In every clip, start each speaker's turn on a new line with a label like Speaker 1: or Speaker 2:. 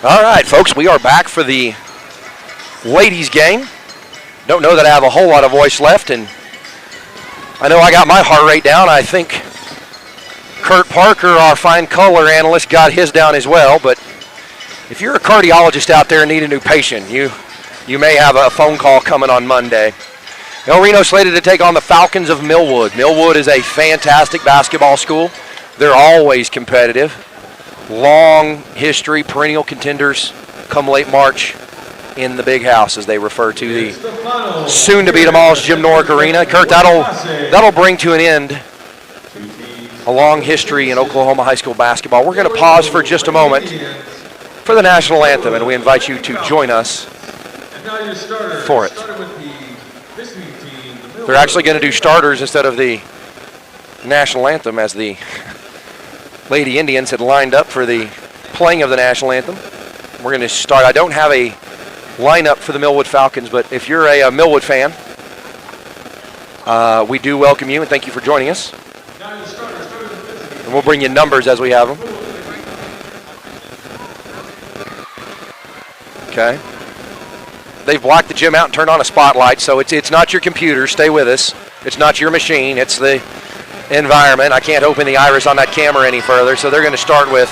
Speaker 1: All right, folks, we are back for the ladies' game. Don't know that I have a whole lot of voice left, and I know I got my heart rate down. I think Kurt Parker, our fine color analyst, got his down as well. But if you're a cardiologist out there and need a new patient, you may have a phone call coming on Monday. Reno slated to take on the Falcons of Millwood. Millwood is a fantastic basketball school. They're always competitive. Long history, perennial contenders come late March in the big house, as they refer to the soon-to-be demolished Jim Norick Arena. Kurt, that'll bring to an end a long history in Oklahoma high school basketball. We're going to pause for just a moment for the national anthem, and we invite you to join us for it. They're actually going to do starters instead of the national anthem, as the Lady Indians had lined up for the playing of the national anthem. We're going to start. I don't have a lineup for the Millwood Falcons, but if you're a Millwood fan, we do welcome you and thank you for joining us. And we'll bring you numbers as we have them. Okay. They've blocked the gym out and turned on a spotlight, so it's not your computer. Stay with us. It's not your machine. It's the environment. I can't open the iris on that camera any further, so they're going to start with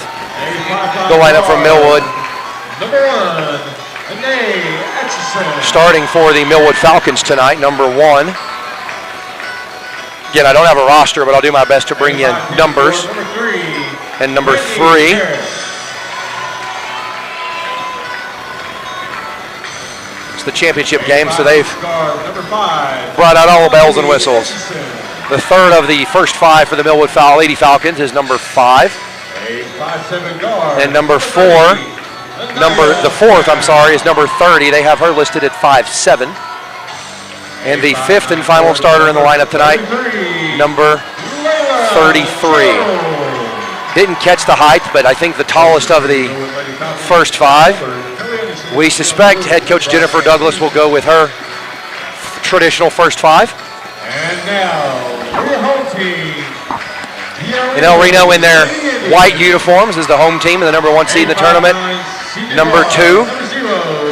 Speaker 1: the lineup from Millwood. Starting for the Millwood Falcons tonight, number 1. Again, I don't have a roster, but I'll do my best to bring you numbers. And number 3. It's the championship game, so they've brought out all the bells and whistles. The third of the first 5 for the Millwood Lady Falcons is number 5. And number 4, the fourth, is number 30. They have her listed at 5'7". And the 5th and final starter in the lineup tonight, number 33. Didn't catch the height, but I think the tallest of the first 5. We suspect head coach Jennifer Douglas will go with her traditional first 5.
Speaker 2: And now, your home team.
Speaker 1: Reno in their white uniforms is the home team and the number 1 seed in the tournament. Number 2.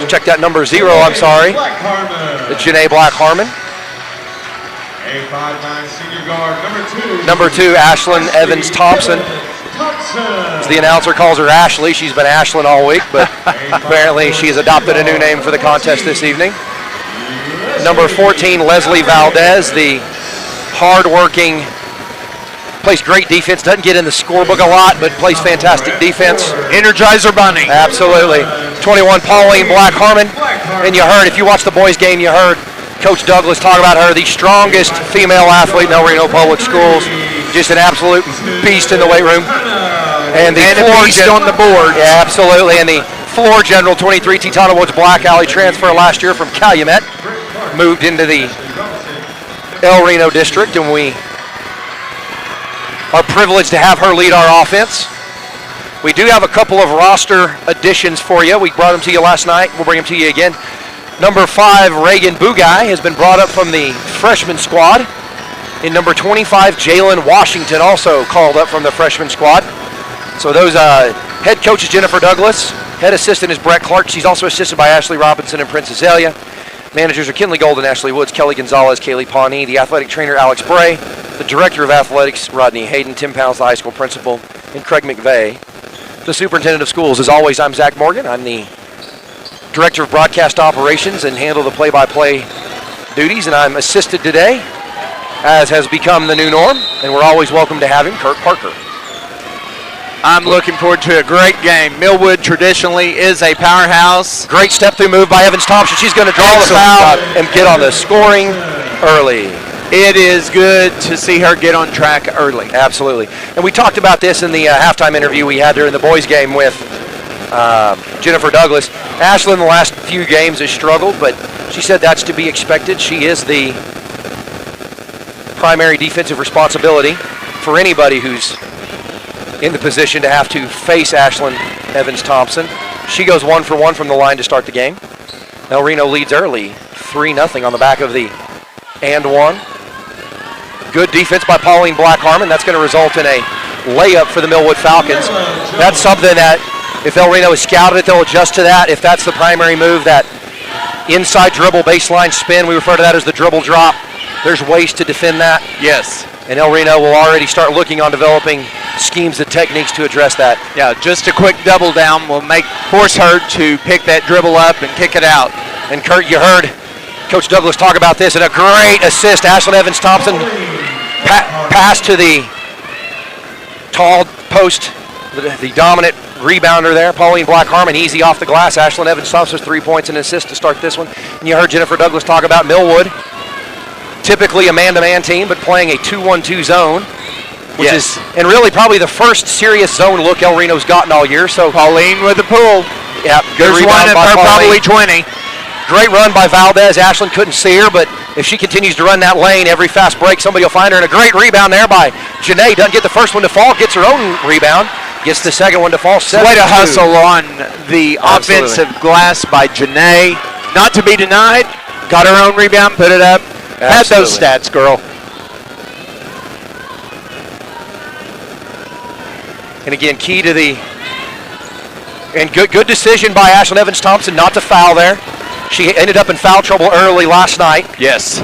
Speaker 1: Check that number 0, The Janae Black-Harmon.
Speaker 2: Senior guard,
Speaker 1: number 2, Ashlyn Evans-Thompson. As the announcer calls her Ashley, she's been Ashlyn all week, but apparently she's adopted a new name for the contest this evening. Number 14, Leslie Valdez, the hard-working, plays great defense, doesn't get in the scorebook a lot, but plays fantastic defense.
Speaker 3: Energizer Bunny.
Speaker 1: Absolutely. 21, Pauline Black-Harmon. And you heard, if you watched the boys' game, you heard Coach Douglas talk about her, the strongest female athlete in El Reno Public Schools. Just an absolute beast in the weight room. And
Speaker 3: a beast on the board.
Speaker 1: Yeah, absolutely. And the floor general, 23, Titana Woods Black Alley, transfer last year from Calumet. Moved into the El Reno district, and we are privileged to have her lead our offense. We do have a couple of roster additions for you. We brought them to you last night. We'll bring them to you again. Number 5, Reagan Bugай, has been brought up from the freshman squad. And number 25, Jalen Washington, also called up from the freshman squad. So those head coach is Jennifer Douglas. Head assistant is Brett Clark. She's also assisted by Ashley Robinson and Princess Azalea. Managers are Kinley Golden, Ashley Woods, Kelly Gonzalez, Kaylee Pawnee, the athletic trainer Alex Bray, the director of athletics Rodney Hayden, Tim Pounds, the high school principal, and Craig McVeigh, the superintendent of schools. As always, I'm Zach Morgan. I'm the director of broadcast operations and handle the play-by-play duties, and I'm assisted today, as has become the new norm, and we're always welcome to have him, Kurt Parker.
Speaker 3: I'm looking forward to a great game. Millwood traditionally is a powerhouse.
Speaker 1: Great step-through move by Evans-Thompson. She's going to draw the foul and get on the scoring early.
Speaker 3: It is good to see her get on track early.
Speaker 1: Absolutely. And we talked about this in the halftime interview we had during the boys' game with Jennifer Douglas. Ashlyn in the last few games has struggled, but she said that's to be expected. She is the primary defensive responsibility for anybody who's in the position to have to face Ashlyn Evans-Thompson. She goes 1 for 1 from the line to start the game. El Reno leads early, 3-0 on the back of the and 1. Good defense by Pauline Black-Harmon. That's going to result in a layup for the Millwood Falcons. That's something that If El Reno has scouted it, they'll adjust to that. If that's the primary move, that inside dribble baseline spin, we refer to that as the dribble drop. There's ways to defend that.
Speaker 3: Yes.
Speaker 1: And El Reno will already start looking on developing schemes and techniques to address that.
Speaker 3: Yeah, just a quick double down will force her to pick that dribble up and kick it out.
Speaker 1: And Kurt, you heard Coach Douglas talk about this, and a great assist. Ashlyn Evans-Thompson pass to the tall post, the dominant rebounder there, Pauline Black-Harmon, easy off the glass. Ashlyn Evans-Thompson, 3 points and an assist to start this one. And you heard Jennifer Douglas talk about Millwood, typically a man-to-man team, but playing a 2-1-2 zone, which is, and really probably the first serious zone look El Reno's gotten all year. So
Speaker 3: Pauline with the pull.
Speaker 1: Yeah, good
Speaker 3: There's
Speaker 1: rebound
Speaker 3: one
Speaker 1: by
Speaker 3: at
Speaker 1: Pauline.
Speaker 3: probably 20.
Speaker 1: Great run by Valdez. Ashlyn couldn't see her, but if she continues to run that lane, every fast break, somebody will find her. And a great rebound there by Janae. Doesn't get the first one to fall, gets her own rebound, gets the second one to fall.
Speaker 3: Way to hustle on the offensive glass by Janae. Not to be denied. Got her own rebound, put it up. Had those stats, girl.
Speaker 1: And again, key to the, and good decision by Ashlyn Evans-Thompson not to foul there. She ended up in foul trouble early last night.
Speaker 3: Yes.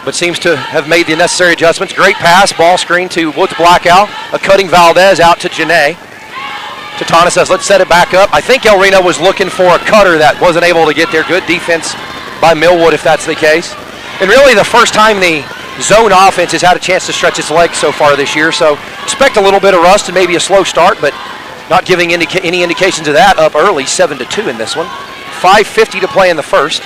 Speaker 1: But seems to have made the necessary adjustments. Great pass, ball screen to Woods Blackout. A cutting Valdez out to Janae. Tatana says, let's set it back up. I think El Reno was looking for a cutter that wasn't able to get there. Good defense by Millwood if that's the case. And really the first time the zone offense has had a chance to stretch its legs so far this year. So expect a little bit of rust and maybe a slow start, but not giving any indications of that. Up early, 7-2 in this one. 5:50 to play in the first.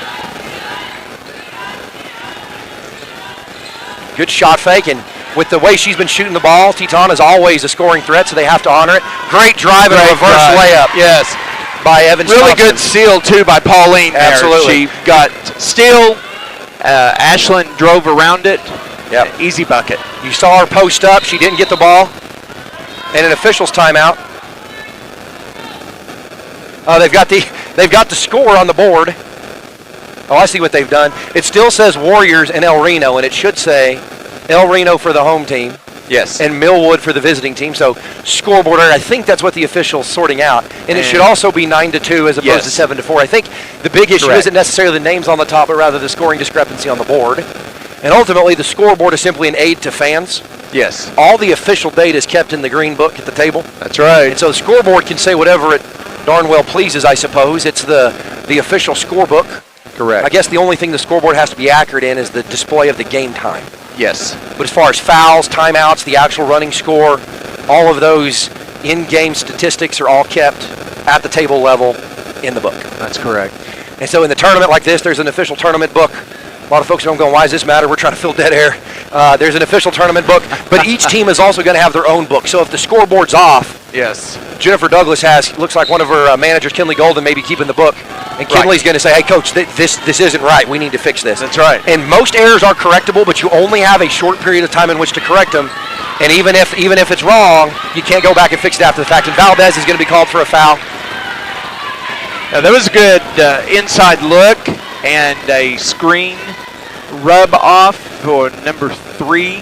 Speaker 1: Good shot fake, and with the way she's been shooting the ball, Teton is always a scoring threat, so they have to honor it. Great drive and a reverse layup.
Speaker 3: Yes.
Speaker 1: By Evans.
Speaker 3: Really good steal, too, by Pauline there.
Speaker 1: Absolutely.
Speaker 3: She got steal. Ashlyn drove around it.
Speaker 1: Yep.
Speaker 3: Easy bucket.
Speaker 1: You saw her post up. She didn't get the ball. And an official's timeout. They've got the score on the board. Oh, I see what they've done. It still says Warriors and El Reno, and it should say El Reno for the home team.
Speaker 3: Yes.
Speaker 1: And Millwood for the visiting team. So scoreboard error. I think that's what the official's sorting out. And it should also be 9-2 as opposed to 7-4. I think the big issue isn't necessarily the names on the top, but rather the scoring discrepancy on the board. And ultimately, the scoreboard is simply an aid to fans.
Speaker 3: Yes.
Speaker 1: All the official data is kept in the green book at the table.
Speaker 3: That's right.
Speaker 1: And so the scoreboard can say whatever it darn well pleases, I suppose. It's the official scorebook.
Speaker 3: Correct.
Speaker 1: I guess the only thing the scoreboard has to be accurate in is the display of the game time.
Speaker 3: Yes.
Speaker 1: But as far as fouls, timeouts, the actual running score, all of those in-game statistics are all kept at the table level in the book.
Speaker 3: That's correct.
Speaker 1: And so in the tournament like this, there's an official tournament book. A lot of folks are going, why does this matter? We're trying to fill dead air. There's an official tournament book, but each team is also going to have their own book. So if the scoreboard's off,
Speaker 3: yes,
Speaker 1: Jennifer Douglas looks like one of her managers, Kinley Golden, maybe keeping the book. And Kinley's going to say, hey, coach, this isn't right. We need to fix this.
Speaker 3: That's right.
Speaker 1: And most errors are correctable, but you only have a short period of time in which to correct them. And even if it's wrong, you can't go back and fix it after the fact. And Valdez is going to be called for a foul.
Speaker 3: Now, that was a good inside look and a screen rub off for number 3.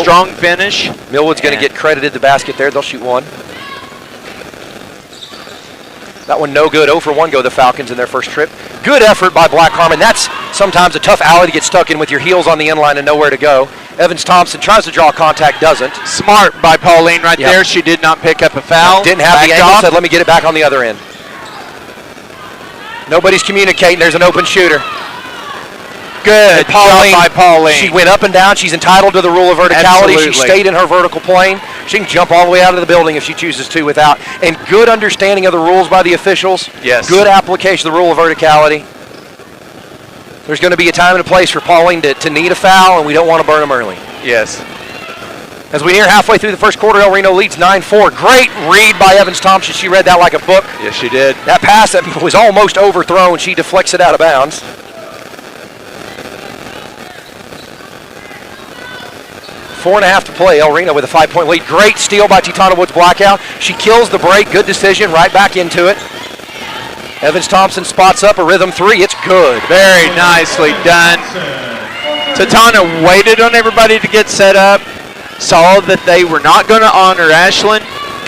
Speaker 3: Strong finish.
Speaker 1: Millwood's going to get credited the basket there. They'll shoot one. That one no good. 0 for 1 go the Falcons in their first trip. Good effort by Black-Harmon. That's sometimes a tough alley to get stuck in with your heels on the end line and nowhere to go. Evans-Thompson tries to draw contact, doesn't.
Speaker 3: Smart by Pauline right there. She did not pick up a foul.
Speaker 1: Didn't have the angle, said let me get it back on the other end. Nobody's communicating. There's an open shooter.
Speaker 3: Good job by Pauline.
Speaker 1: She went up and down. She's entitled to the rule of verticality.
Speaker 3: Absolutely.
Speaker 1: She stayed in her vertical plane. She can jump all the way out of the building if she chooses to without. And good understanding of the rules by the officials.
Speaker 3: Yes.
Speaker 1: Good application of the rule of verticality. There's going to be a time and a place for Pauline to need a foul, and we don't want to burn them early.
Speaker 3: Yes.
Speaker 1: As we near halfway through the first quarter, El Reno leads 9-4. Great read by Evans-Thompson. She read that like a book.
Speaker 3: Yes, she did.
Speaker 1: That pass that was almost overthrown, she deflects it out of bounds. 4.5 to play. El Reno with a 5-point lead. Great steal by Titana Woods Blackout. She kills the break. Good decision. Right back into it. Evans-Thompson spots up a rhythm 3. It's good.
Speaker 3: Very nicely done. Tatana waited on everybody to get set up. Saw that they were not going to honor Ashlyn.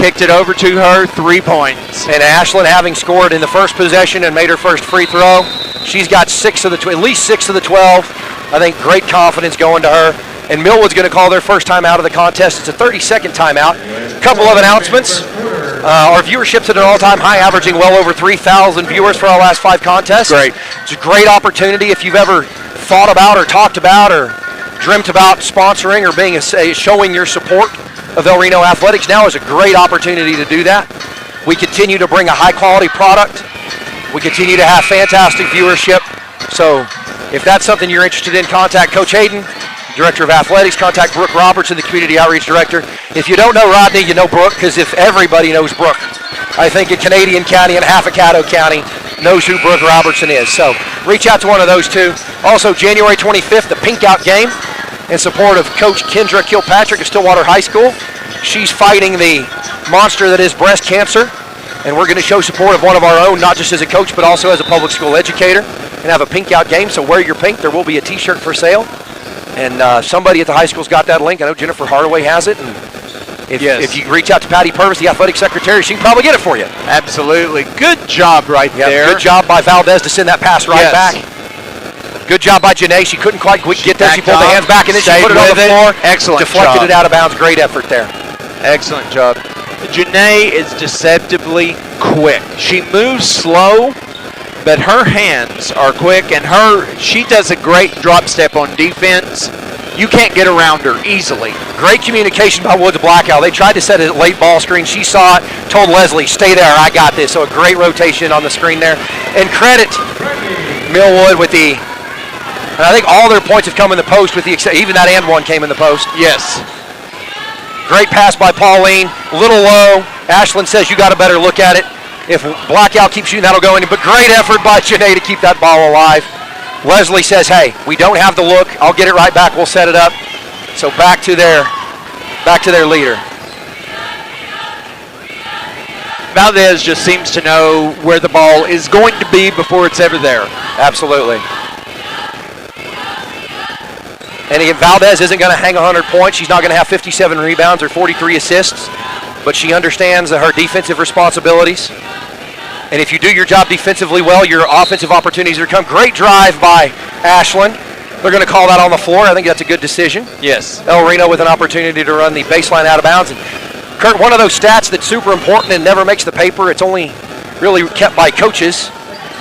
Speaker 3: kicked it over to her, 3 points.
Speaker 1: And Ashlyn, having scored in the first possession and made her first free throw, she's got at least 6 of the 12. I think great confidence going to her. And Millwood's going to call their first time out of the contest. It's a 30-second timeout. A couple of announcements. Our viewership's at an all-time high, averaging well over 3,000 viewers for our last 5 contests.
Speaker 3: Great.
Speaker 1: It's a great opportunity if you've ever thought about or talked about or dreamt about sponsoring or showing your support of El Reno Athletics. Now is a great opportunity to do that. We continue to bring a high-quality product. We continue to have fantastic viewership. So if that's something you're interested in, contact Coach Hayden, Director of Athletics. Contact Brooke Robertson, the Community Outreach Director. If you don't know Rodney, you know Brooke, because if everybody knows Brooke, I think in Canadian County and half of Caddo County knows who Brooke Robertson is. So reach out to one of those two. Also, January 25th, the Pink Out game in support of Coach Kendra Kilpatrick of Stillwater High School. She's fighting the monster that is breast cancer, and we're going to show support of one of our own, not just as a coach, but also as a public school educator, and have a Pink Out game. So wear your pink. There will be a T-shirt for sale. And somebody at the high school's got that link. I know Jennifer Hardaway has it. And if you reach out to Patty Purvis, the athletic secretary, she can probably get it for you.
Speaker 3: Absolutely. Good job right there.
Speaker 1: Good job by Valdez to send that pass right back. Good job by Janae. She couldn't quite get there. She pulled the hands back, and then she put it on the floor.
Speaker 3: Excellent
Speaker 1: deflected
Speaker 3: job.
Speaker 1: It out of bounds. Great effort there.
Speaker 3: Excellent job. Janae is deceptively quick. She moves slow, but her hands are quick, and she does a great drop step on defense. You can't get around her easily.
Speaker 1: Great communication by Woods Blackout. They tried to set a late ball screen. She saw it, told Leslie, stay there, I got this. So a great rotation on the screen there. And credit Millwood with and I think all their points have come in the post, with even that and one came in the post.
Speaker 3: Yes.
Speaker 1: Great pass by Pauline, a little low. Ashlyn says you got a better look at it. If Blackout keeps shooting, that'll go in. But great effort by Janae to keep that ball alive. Leslie says, hey, we don't have the look. I'll get it right back. We'll set it up. So back to their leader.
Speaker 3: Valdez just seems to know where the ball is going to be before it's ever there.
Speaker 1: Absolutely. And again, Valdez isn't going to hang 100 points. She's not going to have 57 rebounds or 43 assists. But she understands her defensive responsibilities. And if you do your job defensively well, your offensive opportunities will come. Great drive by Ashlyn. They're going to call that on the floor. I think that's a good decision.
Speaker 3: Yes.
Speaker 1: El Reno with an opportunity to run the baseline out of bounds. And Kurt, one of those stats that's super important and never makes the paper, it's only really kept by coaches,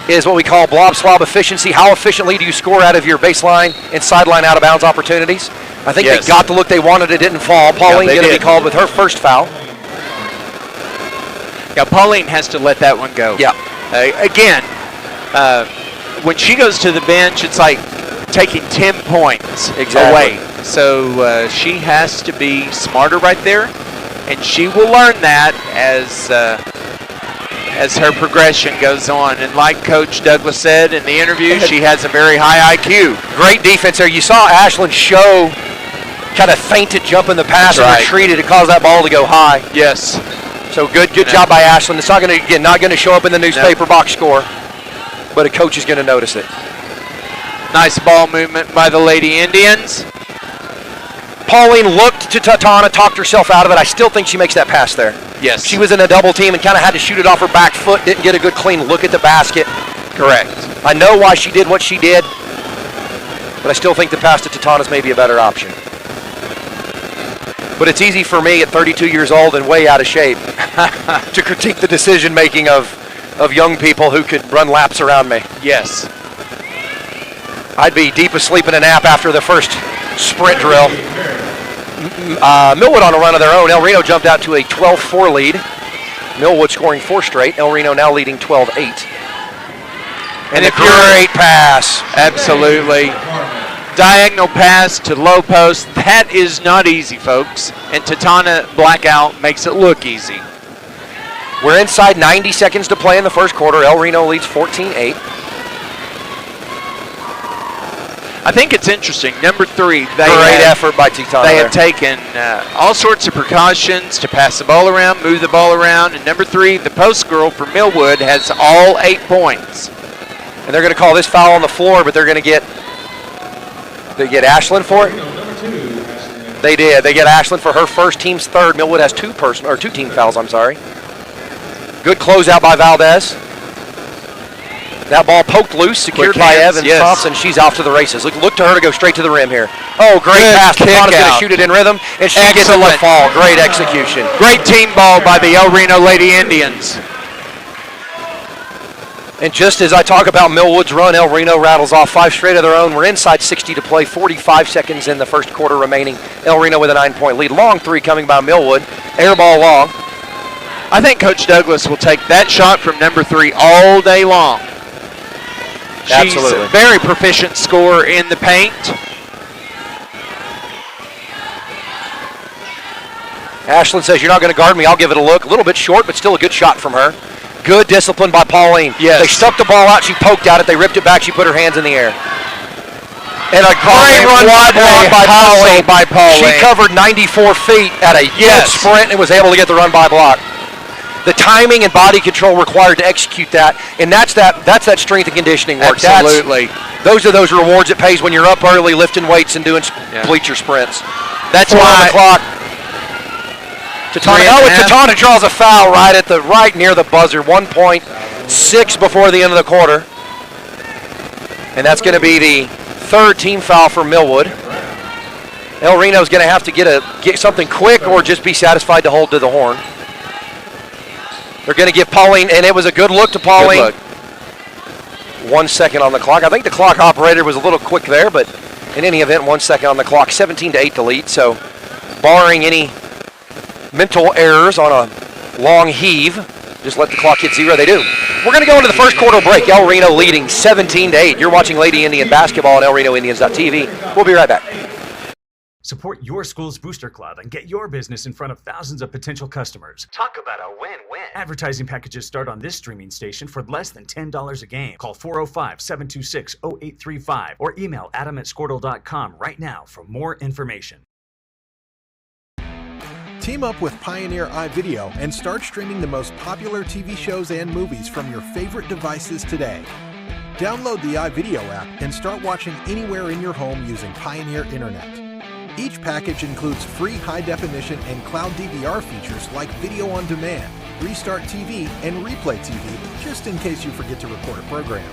Speaker 1: is what we call blob slob efficiency. How efficiently do you score out of your baseline and sideline out of bounds opportunities? I think they got the look they wanted. It didn't fall. Pauline going to be called with her first foul.
Speaker 3: Yeah, Pauline has to let that one go.
Speaker 1: Yeah.
Speaker 3: Again, when she goes to the bench, it's like taking 10 points away. So she has to be smarter right there, and she will learn that as her progression goes on. And like Coach Douglas said in the interview, she has a very high IQ.
Speaker 1: Great defense there. You saw Ashlyn show kind of feinted jump in the pass and retreated to cause that ball to go high.
Speaker 3: Yes.
Speaker 1: So good job by Ashlyn. It's not going to show up in the newspaper box score, but a coach is going to notice it.
Speaker 3: Nice ball movement by the Lady Indians.
Speaker 1: Pauline looked to Tatana, talked herself out of it. I still think she makes that pass there.
Speaker 3: Yes.
Speaker 1: She was in a double team and kind of had to shoot it off her back foot, didn't get a good clean look at the basket.
Speaker 3: Correct.
Speaker 1: I know why she did what she did, but I still think the pass to Tatana's maybe a better option. But it's easy for me at 32 years old and way out of shape to critique the decision making of young people who could run laps around me.
Speaker 3: Yes.
Speaker 1: I'd be deep asleep in a nap after the first sprint drill. Millwood on a run of their own. El Reno jumped out to a 12-4 lead. Millwood scoring 4 straight. El Reno now leading 12-8. And a great pass.
Speaker 3: Absolutely. Diagonal pass to low post. That is not easy, folks. And Tatana Blackout makes it look easy.
Speaker 1: We're inside 90 seconds to play in the first quarter. El Reno leads 14-8.
Speaker 3: I think it's interesting. Number 3.
Speaker 1: Great effort by Tatana.
Speaker 3: They have taken all sorts of precautions to pass the ball around, move the ball around. And number 3, the post girl for Millwood, has all 8 points.
Speaker 1: And they're going to call this foul on the floor, but they're going to get Ashlyn for it. They did. They get Ashland for her first, team's third. Millwood has two team fouls, I'm sorry. Good closeout by Valdez. That ball poked loose, secured by Evans Thompson. She's off to the races. Look to her to go straight to the rim here. Oh, great pass. Tatana's going to shoot it in rhythm, and she gets it to fall. Great execution.
Speaker 3: Great team ball by the El Reno Lady Indians.
Speaker 1: And just as I talk about Millwood's run, El Reno rattles off 5 straight of their own. We're inside 60 to play, 45 seconds in the first quarter remaining. El Reno with a 9-point lead. Long three coming by Millwood. Air ball long.
Speaker 3: I think Coach Douglas will take that shot from number 3 all day long.
Speaker 1: Absolutely.
Speaker 3: She's a very proficient scorer in the paint.
Speaker 1: Ashland says, you're not going to guard me. I'll give it a look. A little bit short, but still a good shot from her. Good discipline by Pauline.
Speaker 3: Yes.
Speaker 1: They stuck the ball out. She poked at it. They ripped it back. She put her hands in the air. And a great run by Pauline. She covered 94 feet at a good sprint and was able to get the run by block. The timing and body control required to execute that, and that's that strength and conditioning work.
Speaker 3: Absolutely.
Speaker 1: Those are those rewards it pays when you're up early lifting weights and doing bleacher sprints.
Speaker 3: That's why.
Speaker 1: The clock. Tatana draws a foul right near the buzzer. 1.6 before the end of the quarter, and that's going to be the third team foul for Millwood. El Reno's going to have to get something quick or just be satisfied to hold to the horn. They're going to give Pauline, and it was a good look to Pauline. 1 second on the clock. I think the clock operator was a little quick there, but in any event, 1 second on the clock. 17-8 the lead, so barring any mental errors on a long heave, just let the clock hit 0. They do. We're going to go into the first quarter break. El Reno leading 17-8. You're watching Lady Indian basketball on ElRenoIndians.tv. We'll be right back.
Speaker 4: Support your school's booster club and get your business in front of thousands of potential customers. Talk about a win-win. Advertising packages start on this streaming station for less than $10 a game. Call 405-726-0835 or email adam@squirtle.com right now for more information.
Speaker 5: Team up with Pioneer iVideo and start streaming the most popular TV shows and movies from your favorite devices today. Download the iVideo app and start watching anywhere in your home using Pioneer Internet. Each package includes free high-definition and cloud DVR features like Video on Demand, Restart TV, and Replay TV, just in case you forget to record a program.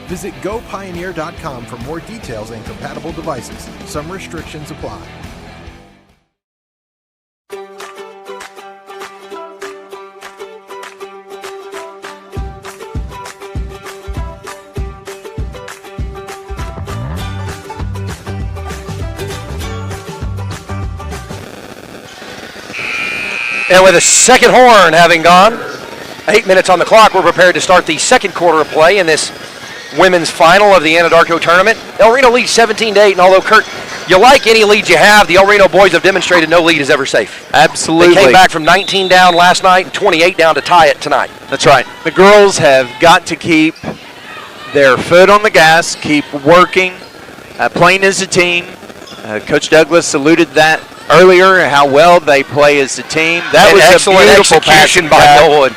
Speaker 5: Visit GoPioneer.com for more details and compatible devices. Some restrictions apply.
Speaker 1: And with a second horn having gone, 8 minutes on the clock, we're prepared to start the second quarter of play in this women's final of the Anadarko tournament. El Reno leads 17-8, and although, Kurt, you like any lead you have, the El Reno boys have demonstrated no lead is ever safe.
Speaker 3: Absolutely.
Speaker 1: They came back from 19 down last night and 28 down to tie it tonight.
Speaker 3: That's right. The girls have got to keep their foot on the gas, keep working, playing as a team. Coach Douglas alluded that earlier, how well they play as a team. That was
Speaker 1: excellent
Speaker 3: a beautiful
Speaker 1: execution by Millwood.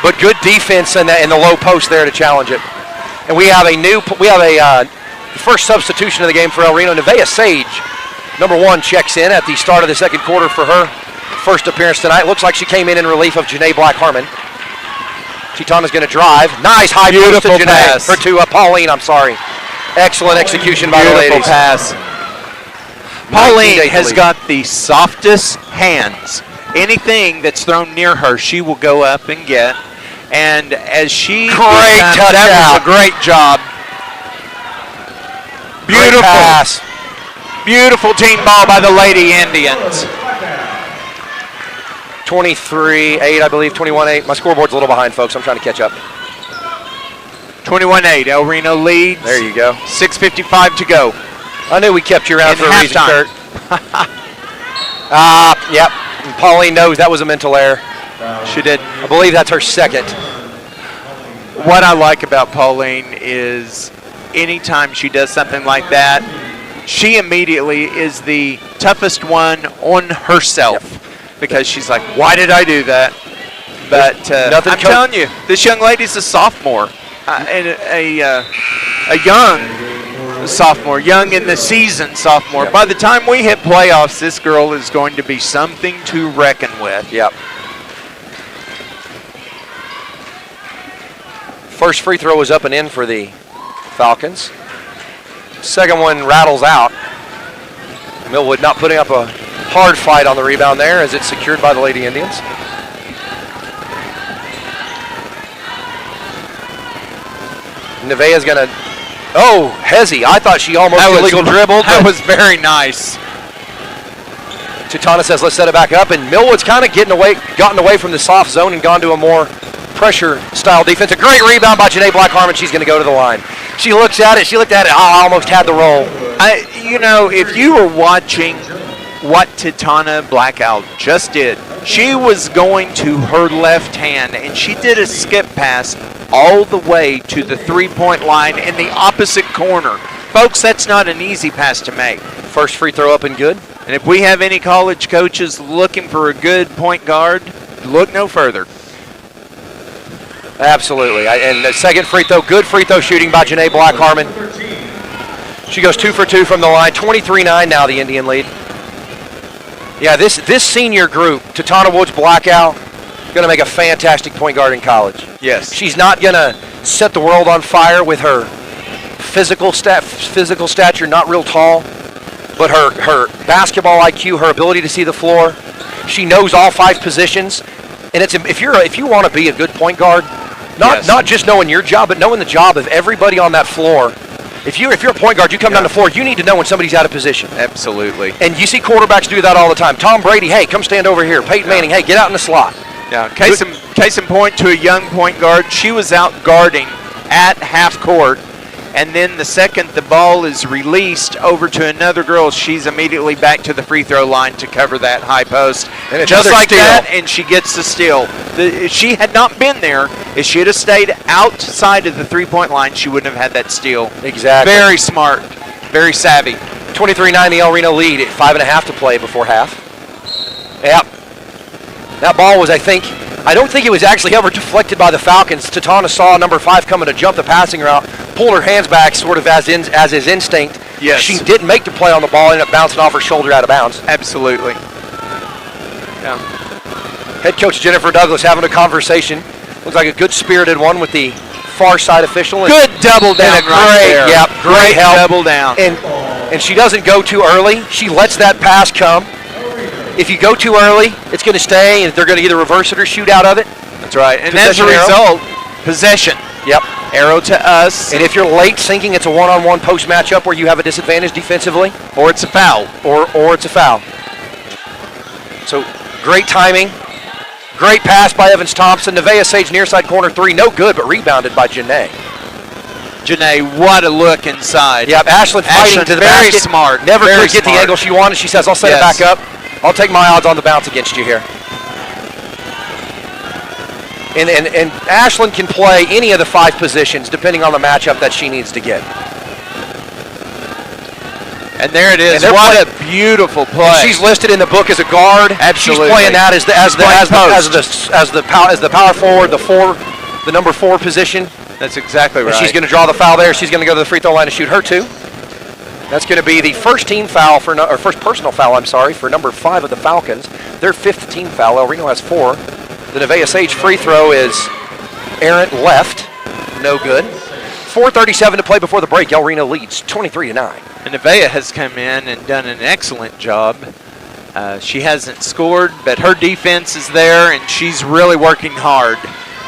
Speaker 1: But good defense in the low post there to challenge it. And we have a first substitution of the game for El Reno. Nevaeh Sage, number 1, checks in at the start of the second quarter for her first appearance tonight. Looks like she came in relief of Janae Black-Harmon. Chitana's going to drive. Nice high post to Janae. Or to Pauline, I'm sorry. Excellent execution by the ladies.
Speaker 3: Beautiful pass. Pauline has got the softest hands. Anything that's thrown near her, she will go up and get. And as she that was a great job. Beautiful
Speaker 1: pass.
Speaker 3: Beautiful team ball by the Lady Indians.
Speaker 1: 23-8, I believe, 21-8. My scoreboard's a little behind, folks. I'm trying to catch up.
Speaker 3: 21-8, El Reno leads.
Speaker 1: There you go.
Speaker 3: 6:55 to go.
Speaker 1: I knew we kept you around for a reason, Kurt. Yep. And Pauline knows that was a mental error.
Speaker 3: She did.
Speaker 1: I believe that's her second.
Speaker 3: What I like about Pauline is anytime she does something like that, she immediately is the toughest one on herself because she's like, why did I do that? But I'm telling you, this young lady's a sophomore and a young sophomore, young in the season sophomore.
Speaker 1: Yep.
Speaker 3: By the time we hit playoffs, this girl is going to be something to reckon with.
Speaker 1: Yep. First free throw was up and in for the Falcons. Second one rattles out. Millwood not putting up a hard fight on the rebound there as it's secured by the Lady Indians. Nevaeh's gonna, Hezzy. I thought she almost illegal dribbled.
Speaker 3: That was very nice.
Speaker 1: Tutana says, let's set it back up, and Millwood's kind of gotten away from the soft zone and gone to a more pressure-style defense. A great rebound by Janae Black-Harmon. She's going to go to the line. She looked at it. I almost had the roll.
Speaker 3: If you were watching what Tutana Blackout just did, she was going to her left hand, and she did a skip pass all the way to the three-point line in the opposite corner. Folks, that's not an easy pass to make.
Speaker 1: First free throw up and good.
Speaker 3: And if we have any college coaches looking for a good point guard, look no further.
Speaker 1: Absolutely. And the second free throw, good free throw shooting by Janae Black-Harmon. She goes 2 for 2 from the line. 23-9 now, the Indian lead. Yeah, this senior group, Tutana Woods Blackout, going to make a fantastic point guard in college.
Speaker 3: Yes.
Speaker 1: She's not going to set the world on fire with her physical stature, not real tall, but her basketball IQ, her ability to see the floor. She knows all 5 positions. And if you want to be a good point guard, not just knowing your job, but knowing the job of everybody on that floor. If you're a point guard, you come down the floor, you need to know when somebody's out of position.
Speaker 3: Absolutely.
Speaker 1: And you see quarterbacks do that all the time. Tom Brady, hey, come stand over here. Peyton Manning, hey, get out in the slot.
Speaker 3: Yeah. Case in point to a young point guard, she was out guarding at half court. And then the second the ball is released over to another girl, she's immediately back to the free throw line to cover that high post.
Speaker 1: And
Speaker 3: just like
Speaker 1: steal.
Speaker 3: that, and she gets the steal. If she had not been there, if she had stayed outside of the three-point line, she wouldn't have had that steal.
Speaker 1: Exactly.
Speaker 3: Very smart, very savvy.
Speaker 1: 23-9, the El Reno lead. 5.5 to play before half. Yep. That ball was, I don't think it was actually ever deflected by the Falcons. Tutana saw number 5 coming to jump the passing route, pulled her hands back sort of as his instinct.
Speaker 3: Yes.
Speaker 1: She didn't make the play on the ball, ended up bouncing off her shoulder out of bounds.
Speaker 3: Absolutely. Yeah.
Speaker 1: Head coach Jennifer Douglas having a conversation. Looks like a good spirited one with the far side official.
Speaker 3: Good double down right there.
Speaker 1: Yep, great help.
Speaker 3: Double down.
Speaker 1: And she doesn't go too early. She lets that pass come. If you go too early, it's going to stay, and they're going to either reverse it or shoot out of it.
Speaker 3: That's right. And
Speaker 1: Possession
Speaker 3: as a
Speaker 1: arrow.
Speaker 3: result, possession.
Speaker 1: Yep.
Speaker 3: Arrow to us.
Speaker 1: And if you're late sinking, it's a one-on-one post matchup where you have a disadvantage defensively.
Speaker 3: Or it's a foul.
Speaker 1: Or it's a foul. So great timing. Great pass by Evans Thompson. Nevaeh Sage near side corner 3. No good, but rebounded by Janae.
Speaker 3: Janae, what a look inside.
Speaker 1: Yep, Ashlyn fighting to the
Speaker 3: very
Speaker 1: basket.
Speaker 3: smart.
Speaker 1: Never
Speaker 3: very
Speaker 1: could get
Speaker 3: smart.
Speaker 1: the angle she wanted. She says, I'll set it back up. I'll take my odds on the bounce against you here. And Ashlyn can play any of the 5 positions depending on the matchup that she needs to get.
Speaker 3: And there it is.
Speaker 1: And
Speaker 3: What a beautiful play.
Speaker 1: And she's listed in the book as a guard.
Speaker 3: Absolutely.
Speaker 1: She's playing that as the power forward, the number 4 position.
Speaker 3: That's exactly right.
Speaker 1: And she's going to draw the foul there. She's going to go to the free throw line and shoot her 2. That's going to be the first team foul first personal foul, for number 5 of the Falcons. Their 5th team foul. El Reno has 4. The Nevaeh Sage free throw is errant left. No good. 4:37 to play before the break. El Reno leads 23-9.
Speaker 3: And Nevaeh has come in and done an excellent job. She hasn't scored, but her defense is there, and she's really working hard.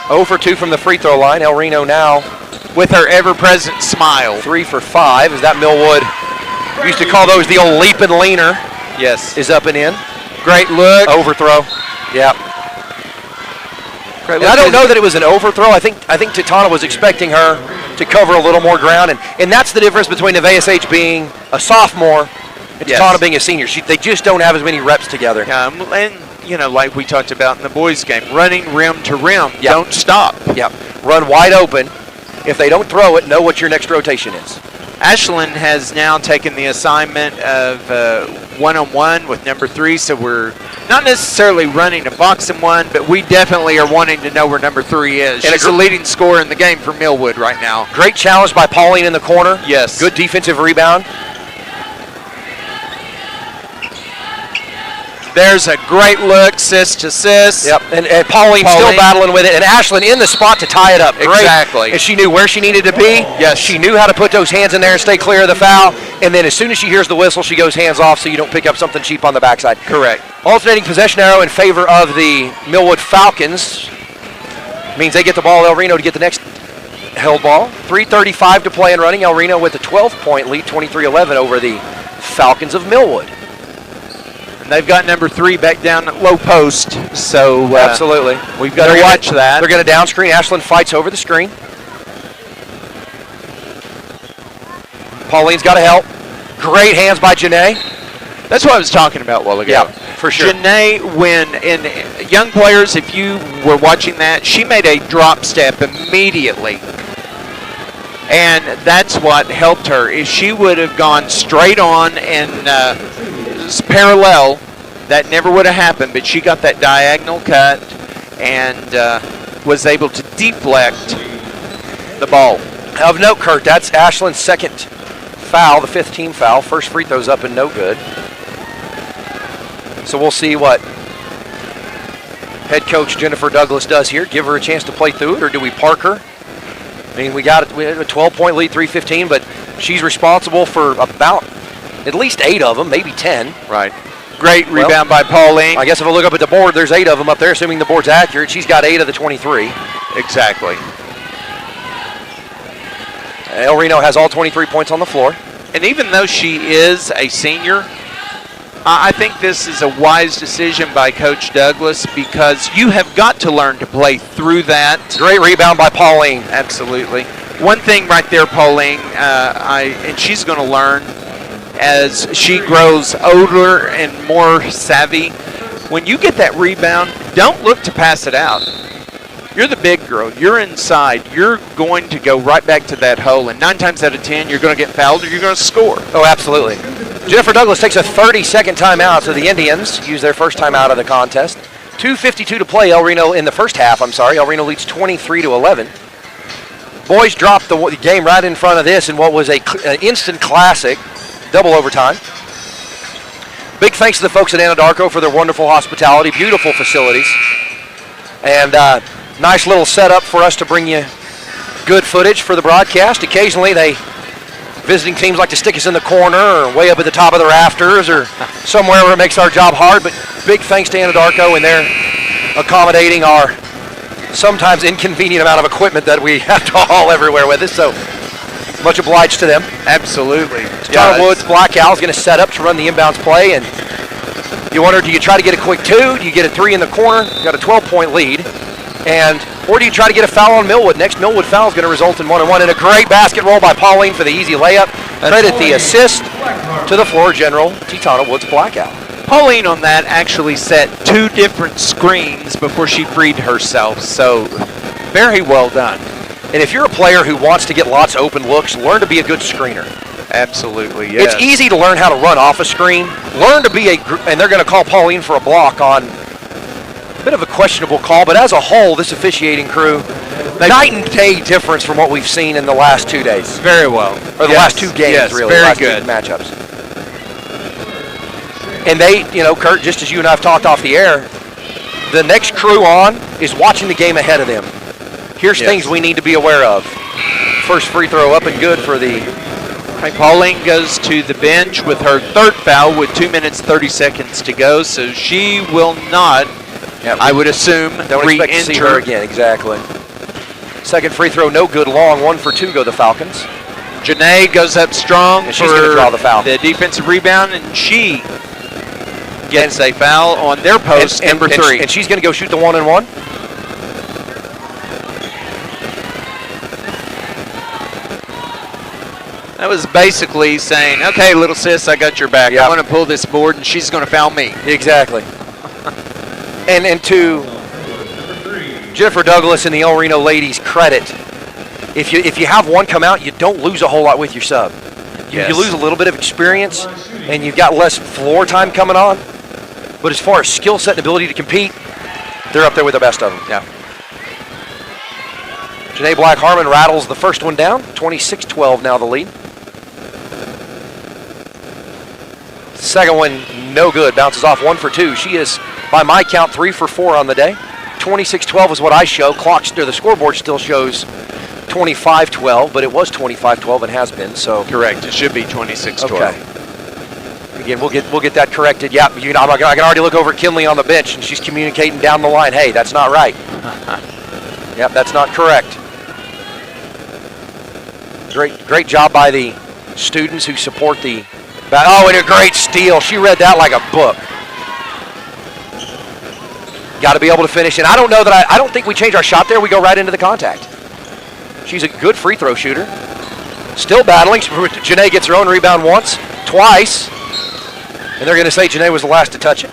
Speaker 1: 0 for 2 from the free throw line. El Reno now
Speaker 3: with her ever-present smile.
Speaker 1: 3 for 5. Is that Millwood? We used to call those the old leap and leaner.
Speaker 3: Yes.
Speaker 1: Is up and in.
Speaker 3: Great look.
Speaker 1: Overthrow. Yep.
Speaker 3: Great
Speaker 1: And
Speaker 3: look.
Speaker 1: I don't know that it was an overthrow. I think Tutana was expecting her to cover a little more ground, and that's the difference between Nevaeh Sage being a sophomore and Tutana being a senior. They just don't have as many reps together.
Speaker 3: And like we talked about in the boys' game, running rim to rim.
Speaker 1: Yep.
Speaker 3: Don't stop.
Speaker 1: Yep. Run wide open. If they don't throw it, know what your next rotation is.
Speaker 3: Ashlyn has now taken the assignment of one-on-one with number 3, so we're not necessarily running a box and one, but we definitely are wanting to know where number 3 is.
Speaker 1: And
Speaker 3: She's the leading scorer in the game for Millwood right now.
Speaker 1: Great challenge by Pauline in the corner.
Speaker 3: Yes.
Speaker 1: Good defensive rebound.
Speaker 3: There's a great look, sis to sis.
Speaker 1: Yep, and Pauline still battling with it, and Ashlyn in the spot to tie it up. Great.
Speaker 3: Exactly.
Speaker 1: And she knew where she needed to be.
Speaker 3: Yes.
Speaker 1: She knew how to put those hands in there and stay clear of the foul. And then as soon as she hears the whistle, she goes hands off so you don't pick up something cheap on the backside.
Speaker 3: Correct.
Speaker 1: Alternating possession arrow in favor of the Millwood Falcons. Means they get the ball, El Reno to get the next held ball. 3:35 to play and running. El Reno with a 12-point lead, 23-11 over the Falcons of Millwood.
Speaker 3: They've got number 3 back down at low post, so
Speaker 1: absolutely.
Speaker 3: We've got to watch that.
Speaker 1: They're going to down screen. Ashlyn fights over the screen. Pauline's got to help. Great hands by Janae.
Speaker 3: That's what I was talking about a while ago.
Speaker 1: Yeah, for sure.
Speaker 3: Janae, when in young players, if you were watching that, she made a drop step immediately. And that's what helped her. If she would have gone straight on and parallel, that never would have happened, but she got that diagonal cut and was able to deflect the ball.
Speaker 1: Of note, Kurt, that's Ashlyn's second foul, the 5th team foul. First free throw's up and no good. So we'll see what head coach Jennifer Douglas does here. Give her a chance to play through it, or do we park her? I mean, we had a 12-point lead, 3:15, but she's responsible for about at least 8 of them, maybe 10.
Speaker 3: Right. Great rebound by Pauline.
Speaker 1: I guess if I look up at the board, there's 8 of them up there, assuming the board's accurate. She's got 8 of the 23.
Speaker 3: Exactly.
Speaker 1: El Reno has all 23 points on the floor.
Speaker 3: And even though she is a senior, I think this is a wise decision by Coach Douglas because you have got to learn to play through that.
Speaker 1: Great rebound by Pauline.
Speaker 3: Absolutely. One thing right there, Pauline, and she's going to learn as she grows older and more savvy. When you get that rebound, don't look to pass it out. You're the big girl. You're inside. You're going to go right back to that hole, and 9 times out of 10, you're going to get fouled or you're going to score.
Speaker 1: Oh, absolutely. Jennifer Douglas takes a 30-second timeout, so the Indians use their first timeout of the contest. 2:52 to play. El Reno in the first half. El Reno leads 23-11. Boys dropped the game right in front of this in what was an instant classic. Double overtime. Big thanks to the folks at Anadarko for their wonderful hospitality, beautiful facilities, and nice little setup for us to bring you good footage for the broadcast. Occasionally, visiting teams like to stick us in the corner or way up at the top of the rafters or somewhere where it makes our job hard, but big thanks to Anadarko, and they're accommodating our sometimes inconvenient amount of equipment that we have to haul everywhere with us, so much obliged to them.
Speaker 3: Absolutely.
Speaker 1: Tyler Woods, Black Al is going to set up to run the inbounds play, and you wonder, do you try to get a quick 2? Do you get a 3 in the corner? You got a 12-point lead. Or do you try to get a foul on Millwood? Next Millwood foul is going to result in 1-1, and a great basket roll by Pauline for the easy layup. Credit the assist to the floor general, Titana Woods Black Al.
Speaker 3: Pauline on that actually set 2 different screens before she freed herself, so very well done.
Speaker 1: And if you're a player who wants to get lots of open looks, learn to be a good screener.
Speaker 3: Absolutely, yes.
Speaker 1: It's easy to learn how to run off a screen. Learn to be and they're going to call Pauline for a block on a bit of a questionable call, but as a whole, this officiating crew, night and day difference from what we've seen in the last 2 days.
Speaker 3: Very well.
Speaker 1: Or the last 2 games,
Speaker 3: yes,
Speaker 1: really.
Speaker 3: Very
Speaker 1: last
Speaker 3: good.
Speaker 1: 2 matchups. And they, Kurt, just as you and I have talked off the air, the next crew on is watching the game ahead of them. Here's things we need to be aware of. First free throw up and good for the...
Speaker 3: Pauline goes to the bench with her 3rd foul with 2 minutes, 30 seconds to go, so she will not, I would assume,
Speaker 1: don't expect to see her again, exactly. Second free throw, no good, long. 1 for 2 go the Falcons.
Speaker 3: Janae goes up strong
Speaker 1: and she's going to draw the foul.
Speaker 3: The defensive rebound, and she gets a foul on their post, number 3.
Speaker 1: And she's going to go shoot the 1-and-1.
Speaker 3: That was basically saying, okay, little sis, I got your back. I'm going to pull this board, and she's going to foul me.
Speaker 1: Exactly. and to Jennifer Douglas and the El Reno ladies' credit, if you have one come out, you don't lose a whole lot with your sub.
Speaker 3: Yes.
Speaker 1: You lose a little bit of experience, and you've got less floor time coming on. But as far as skill set and ability to compete, they're up there with the best of them.
Speaker 3: Yeah.
Speaker 1: Janae Black-Harmon rattles the first one down. 26-12 now the lead. Second one, no good. Bounces off 1 for 2. She is, by my count, 3 for 4 on the day. 26-12 is what I show. The scoreboard still shows 25-12, but it was 25-12 and has been. So
Speaker 3: Correct. It should be 26-12.
Speaker 1: Okay. Again, we'll get that corrected. Yep. I can already look over at Kinley on the bench, and she's communicating down the line. Hey, that's not right. Yep, that's not correct. Great job by the students who support the. Oh, and a great steal. She read that like a book. Got to be able to finish. And I don't know that I don't think we change our shot there. We go right into the contact. She's a good free throw shooter. Still battling. Janae gets her own rebound once, twice. And they're going to say Janae was the last to touch it.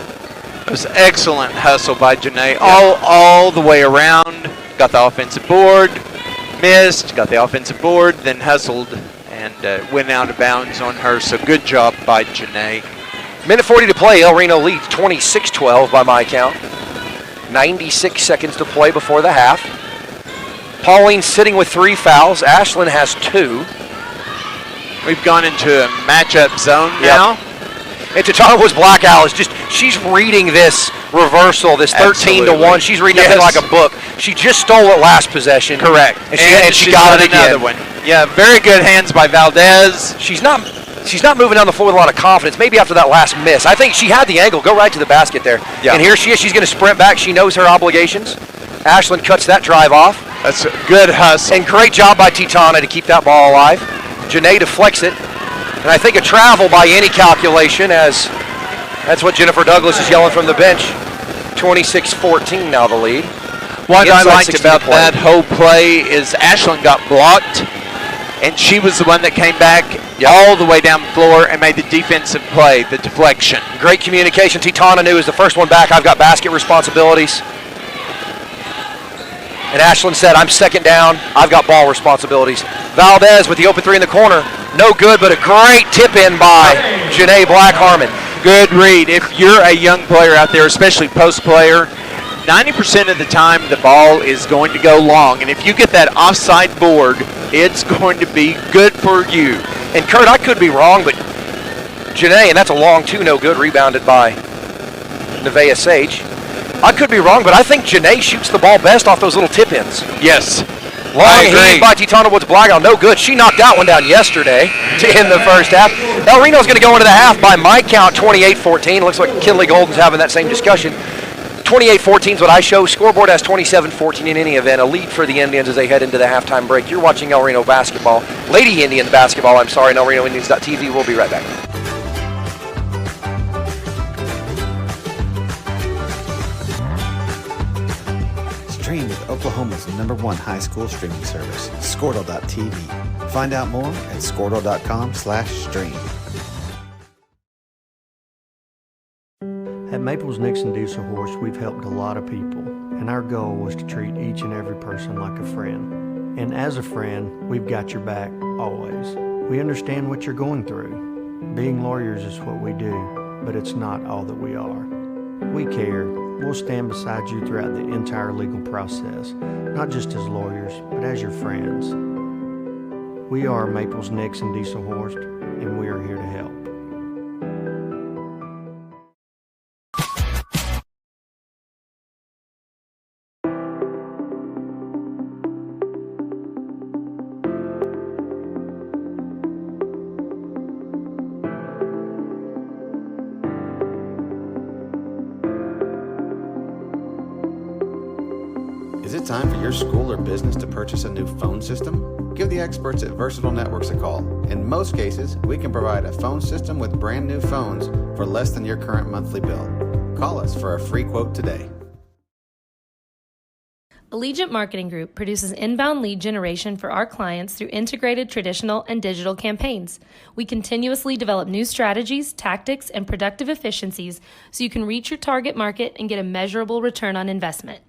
Speaker 3: It was excellent hustle by Janae. All the way around. Got the offensive board. Missed. Got the offensive board. Then hustled. And went out of bounds on her, so good job by Janae.
Speaker 1: Minute 40 to play. El Reno leads 26-12 by my count. 96 seconds to play before the half. Pauline sitting with 3 fouls. Ashlyn has 2.
Speaker 3: We've gone into a matchup zone now.
Speaker 1: And Titano's Black Owl is she's reading this reversal, this 13-1. She's reading it like a book. She just stole it last possession.
Speaker 3: Correct.
Speaker 1: And she got it again.
Speaker 3: Another one. Yeah, very good hands by Valdez.
Speaker 1: She's not moving down the floor with a lot of confidence. Maybe after that last miss. I think she had the angle. Go right to the basket there.
Speaker 3: Yeah.
Speaker 1: And here she is. She's going to sprint back. She knows her obligations. Ashlyn cuts that drive off.
Speaker 3: That's a good hustle.
Speaker 1: And great job by Titana to keep that ball alive. Janae deflects it. And I think a travel by any calculation, as that's what Jennifer Douglas is yelling from the bench. 26-14 now the lead.
Speaker 3: What I liked about that whole play is Ashlyn got blocked, and she was the one that came back all the way down the floor and made the defensive play, the deflection. Great communication. Titana knew as the first one back, I've got basket responsibilities. And Ashlyn said, I'm second down, I've got ball responsibilities. Valdez with the open 3 in the corner. No good, but a great tip in by Janae Black-Harmon. Good read. If you're a young player out there, especially post player, 90% of the time the ball is going to go long. And if you get that offside board, it's going to be good for you. And Kurt, I could be wrong, but Janae, and that's a long 2, no good, rebounded by Nevaeh Sage. I could be wrong, but I think Janae shoots the ball best off those little tip-ins. Yes. Long heave by Titana Woods Blackout. No good. She knocked that one down yesterday to end the first half. El Reno's going to go into the half by my count 28-14. Looks like Kinley Golden's having that same discussion. 28-14 is what I show. Scoreboard has 27-14 in any event. A lead for the Indians as they head into the halftime break. You're watching El Reno basketball. Lady Indians basketball, I'm sorry, and El Reno Indians.tv. We'll be right back.
Speaker 6: Stream with Oklahoma's #1 high school streaming service, Squirtle.tv. Find out more at Squirtle.com/stream.
Speaker 7: At Maples Nixon Diesel Horse, we've helped a lot of people, and our goal was to treat each and every person like a friend. And as a friend, we've got your back, always. We understand what you're going through. Being lawyers is what we do, but it's not all that we are. We care. We'll stand beside you throughout the entire legal process, not just as lawyers, but as your friends. We are Maples Nixon Diesel Horse, and we are here to help.
Speaker 6: Is it time for your school or business to purchase a new phone system? Give the experts at Versatile Networks a call. In most cases, we can provide a phone system with brand new phones for less than your current monthly bill. Call us for a free quote today.
Speaker 8: Allegiant Marketing Group produces inbound lead generation for our clients through integrated traditional and digital campaigns. We continuously develop new strategies, tactics, and productive efficiencies so you can reach your target market and get a measurable return on investment.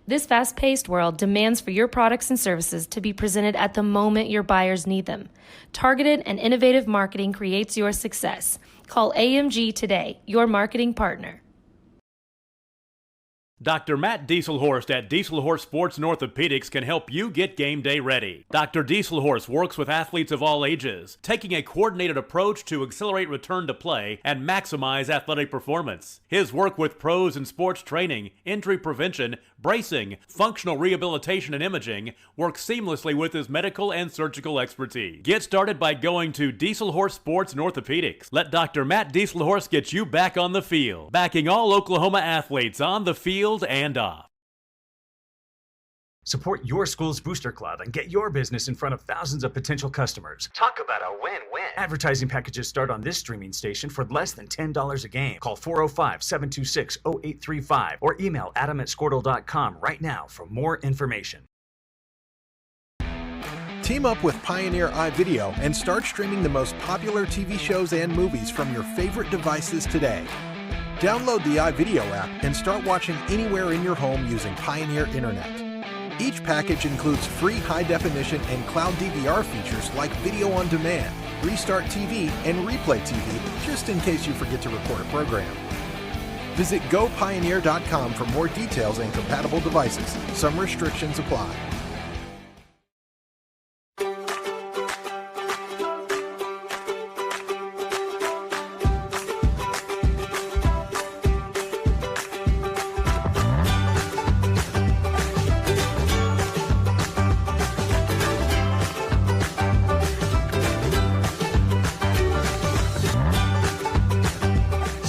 Speaker 8: This fast-paced world demands for your products and services to be presented at the moment your buyers need them. Targeted and innovative marketing creates your success. Call AMG today, your marketing partner.
Speaker 9: Dr. Matt Dieselhorst at Dieselhorst Sports and Orthopedics can help you get game day ready. Dr. Dieselhorst works with athletes of all ages, taking a coordinated approach to accelerate return to play and maximize athletic performance. His work with pros in sports training, injury prevention, bracing, functional rehabilitation, and imaging works seamlessly with his medical and surgical expertise. Get started by going to Dieselhorst Sports and Orthopedics. Let Dr. Matt Dieselhorst get you back on the field, backing all Oklahoma athletes on the field and off.
Speaker 4: Support your school's booster club and get your business in front of thousands of potential customers. Talk about a win-win. Advertising packages start on this streaming station for less than $10 a game. Call 405-726-0835 or email adam@squirtle.com right now for more information.
Speaker 5: Team up with Pioneer iVideo and start streaming the most popular TV shows and movies from your favorite devices today. Download the iVideo app and start watching anywhere in your home using Pioneer Internet. Each package includes free high-definition and cloud DVR features like video on demand, Restart TV, and Replay TV, just in case you forget to record a program. Visit gopioneer.com for more details and compatible devices. Some restrictions apply.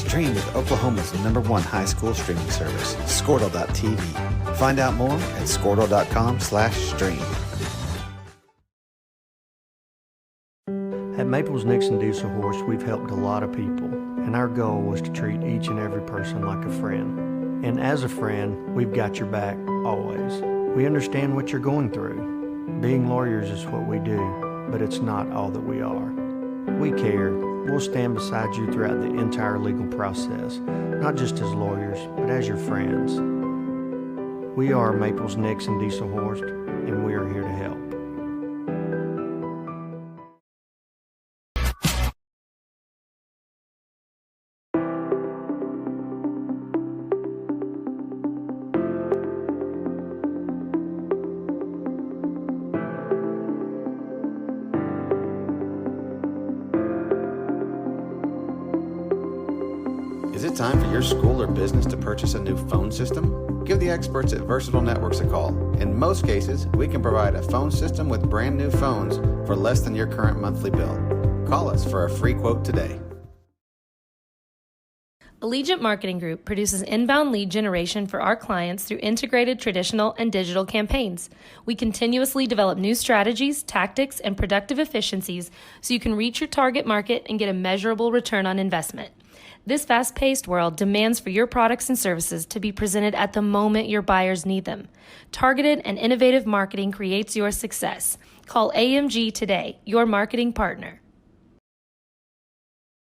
Speaker 6: Stream with Oklahoma's #1 high school streaming service, Squirtle.tv. Find out more at squirtle.com/stream.
Speaker 7: At Maples Nixon Dieselhorst, we've helped a lot of people, and our goal was to treat each and every person like a friend. And as a friend, we've got your back, always. We understand what you're going through. Being lawyers is what we do, but it's not all that we are. We care. We'll stand beside you throughout the entire legal process, not just as lawyers, but as your friends. We are Maples Nixon Dieselhorst, and we are here to help.
Speaker 6: Is it time for your school or business to purchase a new phone system? Give the experts at Versatile Networks a call. In most cases, we can provide a phone system with brand new phones for less than your current monthly bill. Call us for a free quote today.
Speaker 8: Allegiant Marketing Group produces inbound lead generation for our clients through integrated traditional and digital campaigns. We continuously develop new strategies, tactics, and productive efficiencies so you can reach your target market and get a measurable return on investment. This fast-paced world demands for your products and services to be presented at the moment your buyers need them. Targeted and innovative marketing creates your success. Call AMG today, your marketing partner.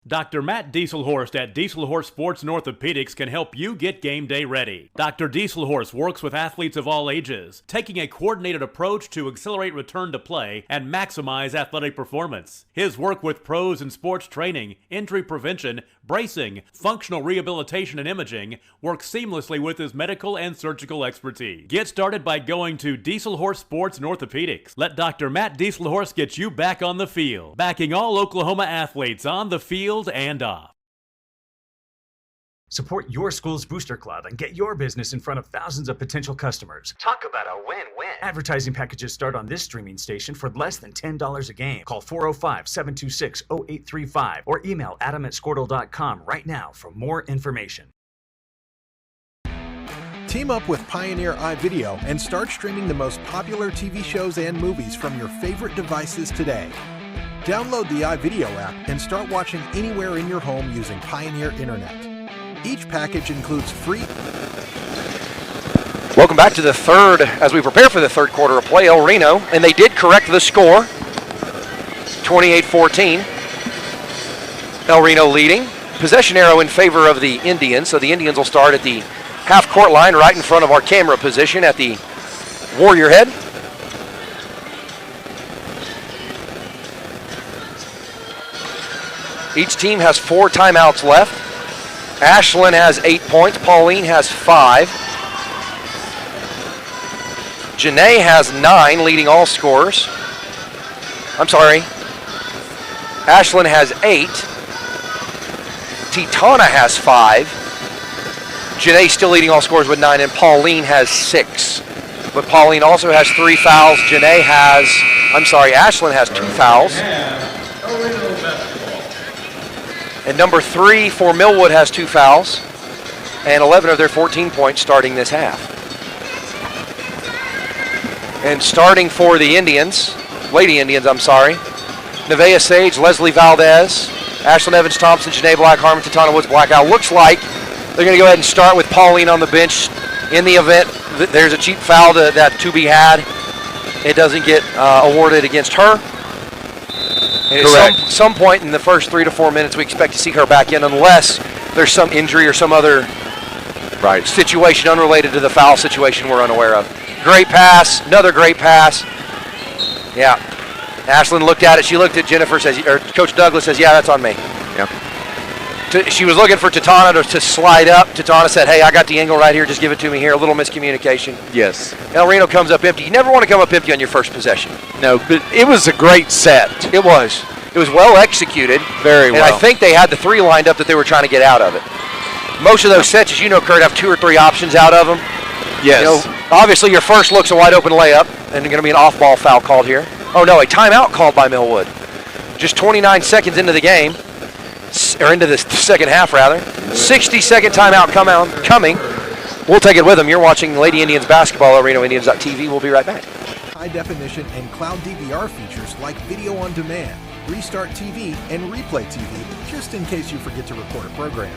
Speaker 9: Dr. Matt Dieselhorst at Dieselhorst Sports and Orthopedics can help you get game day ready. Dr. Dieselhorst works with athletes of all ages, taking a coordinated approach to accelerate return to play and maximize athletic performance. His work with pros in sports training, injury prevention, bracing, functional rehabilitation, and imaging works seamlessly with his medical and surgical expertise. Get started by going to Dieselhorst Sports and Orthopedics. Let Dr. Matt Dieselhorst get you back on the field, backing all Oklahoma athletes on the field and off.
Speaker 4: Support your school's booster club and get your business in front of thousands of potential customers. Talk about a win-win. Advertising packages start on this streaming station for less than $10 a game. Call 405-726-0835 or email adam@squirtle.com right now for more information.
Speaker 5: Team up with Pioneer iVideo and start streaming the most popular TV shows and movies from your favorite devices today. Download the iVideo app and start watching anywhere in your home using Pioneer Internet. Each package includes free...
Speaker 1: Welcome back to the third, as we prepare for the third quarter of play, El Reno, and they did correct the score, 28-14. El Reno leading. Possession arrow in favor of the Indians, so the Indians will start at the half-court line right in front of our camera position at the Warrior head. Each team has 4 timeouts left. Ashlyn has 8 points. Pauline has 5. Janae has 9, leading all scorers. I'm sorry. Ashlyn has 8. Titana has 5. Janae still leading all scorers with 9, and Pauline has 6. But Pauline also has 3 fouls. Ashlyn has 2 fouls. And number 3 for Millwood has 2 fouls. And 11 of their 14 points starting this half. And starting for the Indians, Lady Indians, Nevaeh Sage, Leslie Valdez, Ashlyn Evans Thompson, Janae Black, Harmon Titana Woods Blackout. Looks like they're going to go ahead and start with Pauline on the bench in the event that there's a cheap foul to be had. It doesn't get awarded against her. And
Speaker 3: Correct.
Speaker 1: At some point in the first 3 to 4 minutes, we expect to see her back in unless there's some injury or some other situation unrelated to the foul situation we're unaware of. Great pass, another great pass. Yeah. Ashlyn looked at it. She looked at Jennifer, Coach Douglas says, yeah, that's on me.
Speaker 3: Yep.
Speaker 1: She was looking for Titana to slide up. Titana said, hey, I got the angle right here. Just give it to me here. A little miscommunication.
Speaker 3: Yes.
Speaker 1: El Reno comes up empty. You never want to come up empty on your first possession.
Speaker 3: No, but it was a great set.
Speaker 1: It was. It was well executed.
Speaker 3: Very well.
Speaker 1: And I think they had the 3 lined up that they were trying to get out of it. Most of those sets, as you know, Kurt, have 2 or 3 options out of them.
Speaker 3: Yes.
Speaker 1: You know, obviously, your first look's a wide open layup, and going to be an off-ball foul called here. Oh, no, a timeout called by Millwood. Just 29 seconds into the game, or into the second half, rather. 60-second timeout coming. We'll take it with them. You're watching Lady Indians basketball at RenoIndians.tv. We'll be right back.
Speaker 5: High definition and cloud DVR features like video on demand, Restart TV, and Replay TV, just in case you forget to record a program.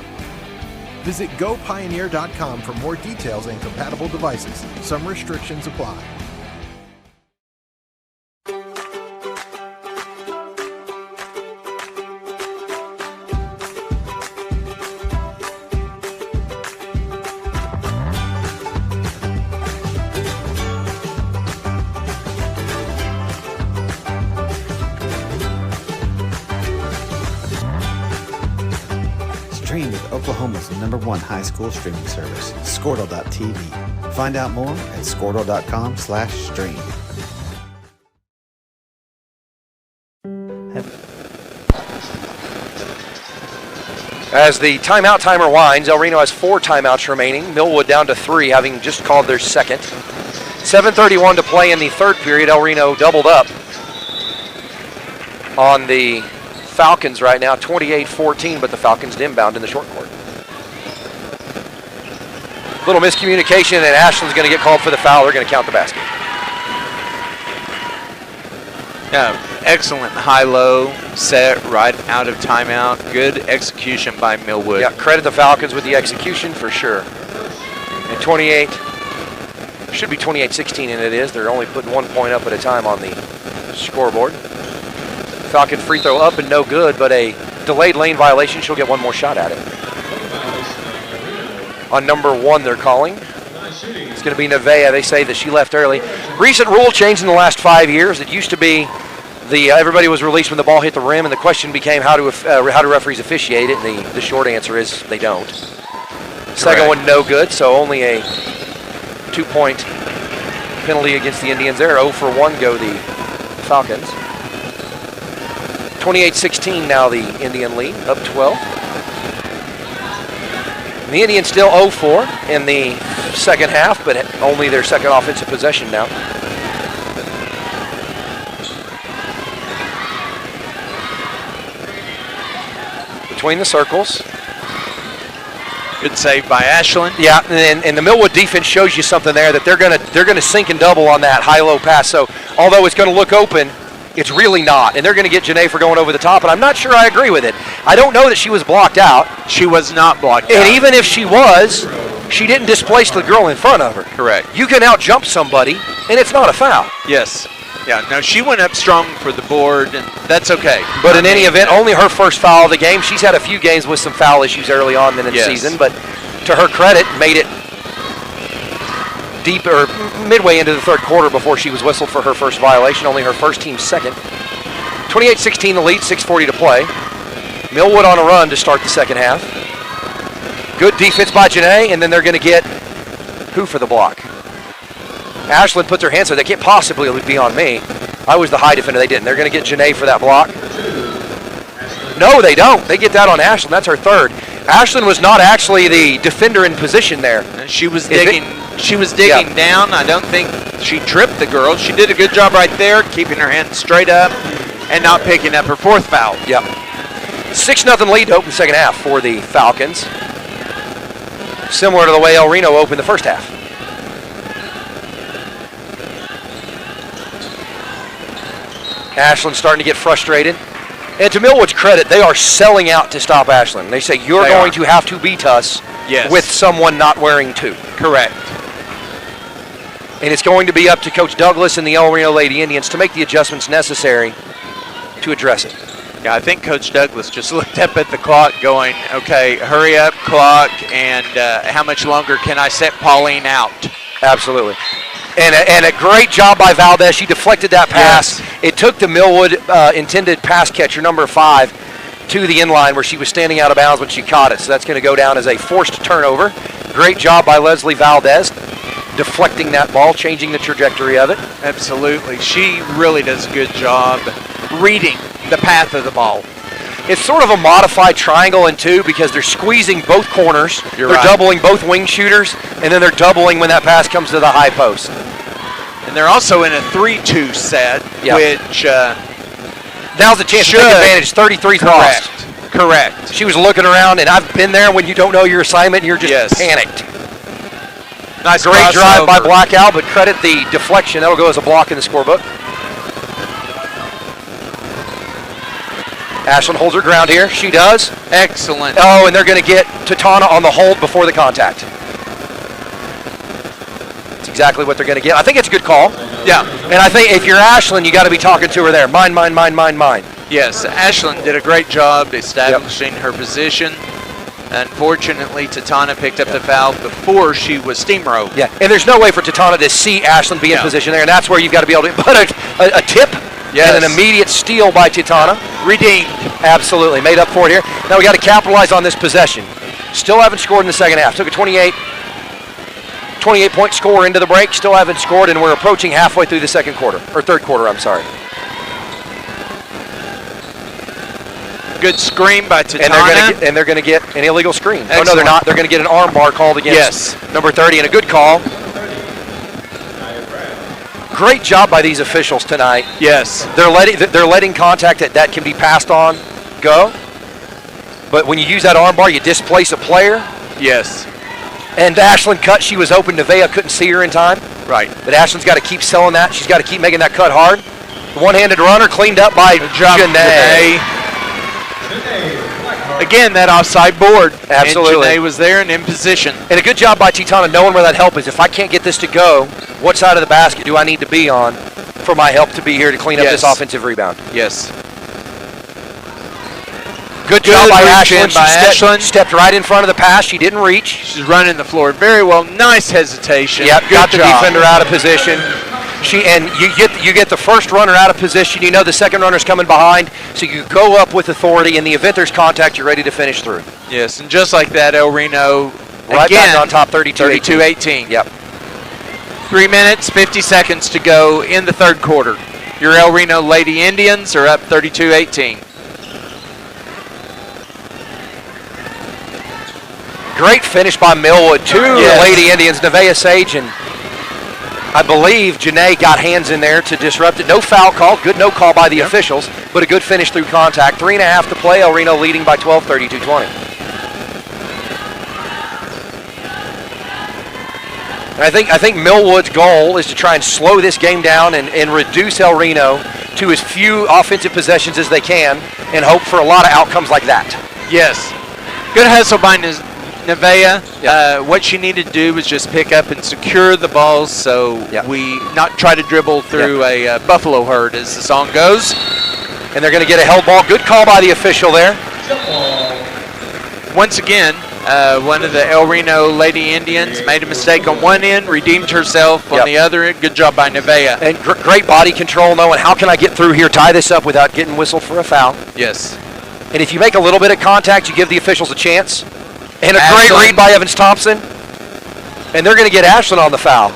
Speaker 5: Visit GoPioneer.com for more details and compatible devices. Some restrictions apply.
Speaker 6: Stream with Oklahoma's #1 high school streaming service, Squirtle.tv. Find out more at Squirtle.com/stream.
Speaker 1: As the timeout timer winds, El Reno has 4 timeouts remaining. Millwood down to 3, having just called their second. 7:31 to play in the third period. El Reno doubled up on the Falcons right now, 28-14, but the Falcons inbound in the short court. Little miscommunication, and Ashlyn's going to get called for the foul. They're going to count the basket.
Speaker 3: Excellent high-low set right out of timeout. Good execution by Millwood.
Speaker 1: Yeah, credit the Falcons with the execution for sure. And 28, should be 28-16, and it is. They're only putting 1 point up at a time on the scoreboard. Falcon free throw up and no good, but a delayed lane violation. She'll get one more shot at it. On number 1, they're calling. It's going to be Nevaeh. They say that she left early. Recent rule change in the last 5 years. It used to be everybody was released when the ball hit the rim, and the question became how do referees officiate it? And the short answer is they don't. Second one, no good, so only a 2-point penalty against the Indians there. 0 for 1 go the Falcons. 28-16 now the Indian lead, up 12. The Indians still 0-4 in the second half, but only their second offensive possession now. Between the circles.
Speaker 3: Good save by Ashlyn.
Speaker 1: Yeah, and the Millwood defense shows you something there that they're gonna sink and double on that high-low pass. So although it's going to look open, it's really not, and they're going to get Janae for going over the top, and I'm not sure I agree with it. I don't know that she was blocked out.
Speaker 3: She was not blocked out.
Speaker 1: And even if she was, she didn't displace the girl in front of her.
Speaker 3: Correct.
Speaker 1: You can out-jump somebody, and it's not a foul.
Speaker 3: Yes. Yeah, no, she went up strong for the board, and that's okay.
Speaker 1: But in any event, only her first foul of the game. She's had a few games with some foul issues early on in the season, but to her credit, made it deep or midway into the third quarter before she was whistled for her first violation, only her first, team second. 28-16 the lead, 6:40 to play. Millwood on a run to start the second half. Good defense by Janae, and then they're going to get who for the block? Ashland puts her hands there. They can't possibly be on me. I was the high defender. They didn't. They're going to get Janae for that block. No, they don't. They get that on Ashland. That's her third. Ashland was not actually the defender in position there.
Speaker 3: She was digging. She was digging down. I don't think she tripped the girl. She did a good job right there, keeping her hands straight up and not picking up her fourth foul.
Speaker 1: Yep. 6-0 lead to open the second half for the Falcons. Similar to the way El Reno opened the first half. Ashland starting to get frustrated. And to Millwood's credit, they are selling out to stop Ashland. They say, you're going to have to beat us with someone not wearing 2.
Speaker 3: Correct.
Speaker 1: And it's going to be up to Coach Douglas and the El Reno Lady Indians to make the adjustments necessary to address it.
Speaker 3: Yeah, I think Coach Douglas just looked up at the clock going, okay, hurry up, clock, and how much longer can I set Pauline out?
Speaker 1: Absolutely. And a great job by Valdez. She deflected that pass.
Speaker 3: Yes.
Speaker 1: It took the Millwood intended pass catcher, number 5, to the inline where she was standing out of bounds when she caught it. So that's going to go down as a forced turnover. Great job by Leslie Valdez, deflecting that ball, changing the trajectory of it.
Speaker 3: Absolutely. She really does a good job reading the path of the ball.
Speaker 1: It's sort of a modified triangle in 2 because they're squeezing both corners. They're doubling both wing shooters, and then they're doubling when that pass comes to the high post.
Speaker 3: And they're also in a 3-2 set, which
Speaker 1: now's the chance to take advantage. 33's lost.
Speaker 3: Correct.
Speaker 1: She was looking around, and I've been there when you don't know your assignment and you're just panicked.
Speaker 3: Nice
Speaker 1: Great drive by Blackout, but credit the deflection. That'll go as a block in the scorebook. Ashland holds her ground here. She does.
Speaker 3: Excellent.
Speaker 1: Oh, and they're going to get Tatana on the hold before the contact. That's exactly what they're going to get. I think it's a good call.
Speaker 3: Yeah.
Speaker 1: And I think if you're Ashland, you got to be talking to her there. Mine.
Speaker 3: Yes, Ashland did a great job establishing her position. Unfortunately, Tatana picked up the foul before she was steamrolled.
Speaker 1: Yeah, and there's no way for Tatana to see Ashland be in position there, and that's where you've got to be able to put a tip and an immediate steal by Tatana.
Speaker 3: Redeemed.
Speaker 1: Absolutely, made up for it here. Now we got to capitalize on this possession. Still haven't scored in the second half. Took a 28-point score into the break. Still haven't scored, and we're approaching halfway through the third quarter, I'm sorry.
Speaker 3: Good screen by Tatana.
Speaker 1: And they're going to get an illegal screen.
Speaker 3: Excellent.
Speaker 1: Oh, no, they're not. They're going to get an arm bar called against number 30, and a good call. Great job by these officials tonight.
Speaker 3: Yes.
Speaker 1: They're letting contact that can be passed on go. But when you use that arm bar, you displace a player.
Speaker 3: Yes.
Speaker 1: And Ashland cut. She was open. Nevaeh couldn't see her in time.
Speaker 3: Right.
Speaker 1: But Ashland's got to keep selling that. She's got to keep making that cut hard. The one-handed runner cleaned up by Janae.
Speaker 3: Again, that offside board.
Speaker 1: Absolutely.
Speaker 3: And Janae was there and in position.
Speaker 1: And a good job by Tatana knowing where that help is. If I can't get this to go, what side of the basket do I need to be on for my help to be here to clean up this offensive rebound?
Speaker 3: Yes.
Speaker 1: Good job by Ashland. She stepped right in front of the pass. She didn't reach.
Speaker 3: She's running the floor very well. Nice hesitation.
Speaker 1: Yep, got the
Speaker 3: job.
Speaker 1: defender out of position. You get the first runner out of position. You know the second runner's coming behind, so you go up with authority. In the event there's contact, you're ready to finish through.
Speaker 3: Yes, and just like that, El Reno
Speaker 1: right
Speaker 3: again,
Speaker 1: back on top, 32-18.
Speaker 3: Yep. 3 minutes, 50 seconds to go in the third quarter. Your El Reno Lady Indians are up 32-18.
Speaker 1: Great finish by Millwood. Two Lady Indians, Nevaeh Sage and I believe Janae got hands in there to disrupt it. No foul call. Good no call by the officials, but a good finish through contact. 3.5 to play. El Reno leading by 12, 32-20. I think Millwood's goal is to try and slow this game down and reduce El Reno to as few offensive possessions as they can and hope for a lot of outcomes like that.
Speaker 3: Yes. Good hustle by Nevaeh. What she needed to do was just pick up and secure the balls so we not try to dribble through a buffalo herd, as the song goes.
Speaker 1: And they're going to get a held ball. Good call by the official there.
Speaker 3: Once again, One of the El Reno Lady Indians made a mistake on one end, redeemed herself on the other end. Good job by Nevaeh.
Speaker 1: And great body control, knowing how can I get through here, tie this up without getting whistled for a foul.
Speaker 3: Yes.
Speaker 1: And if you make a little bit of contact, you give the officials a chance. And a
Speaker 3: Ashlyn.
Speaker 1: great read by Evans Thompson. And they're going to get Ashlyn on the foul.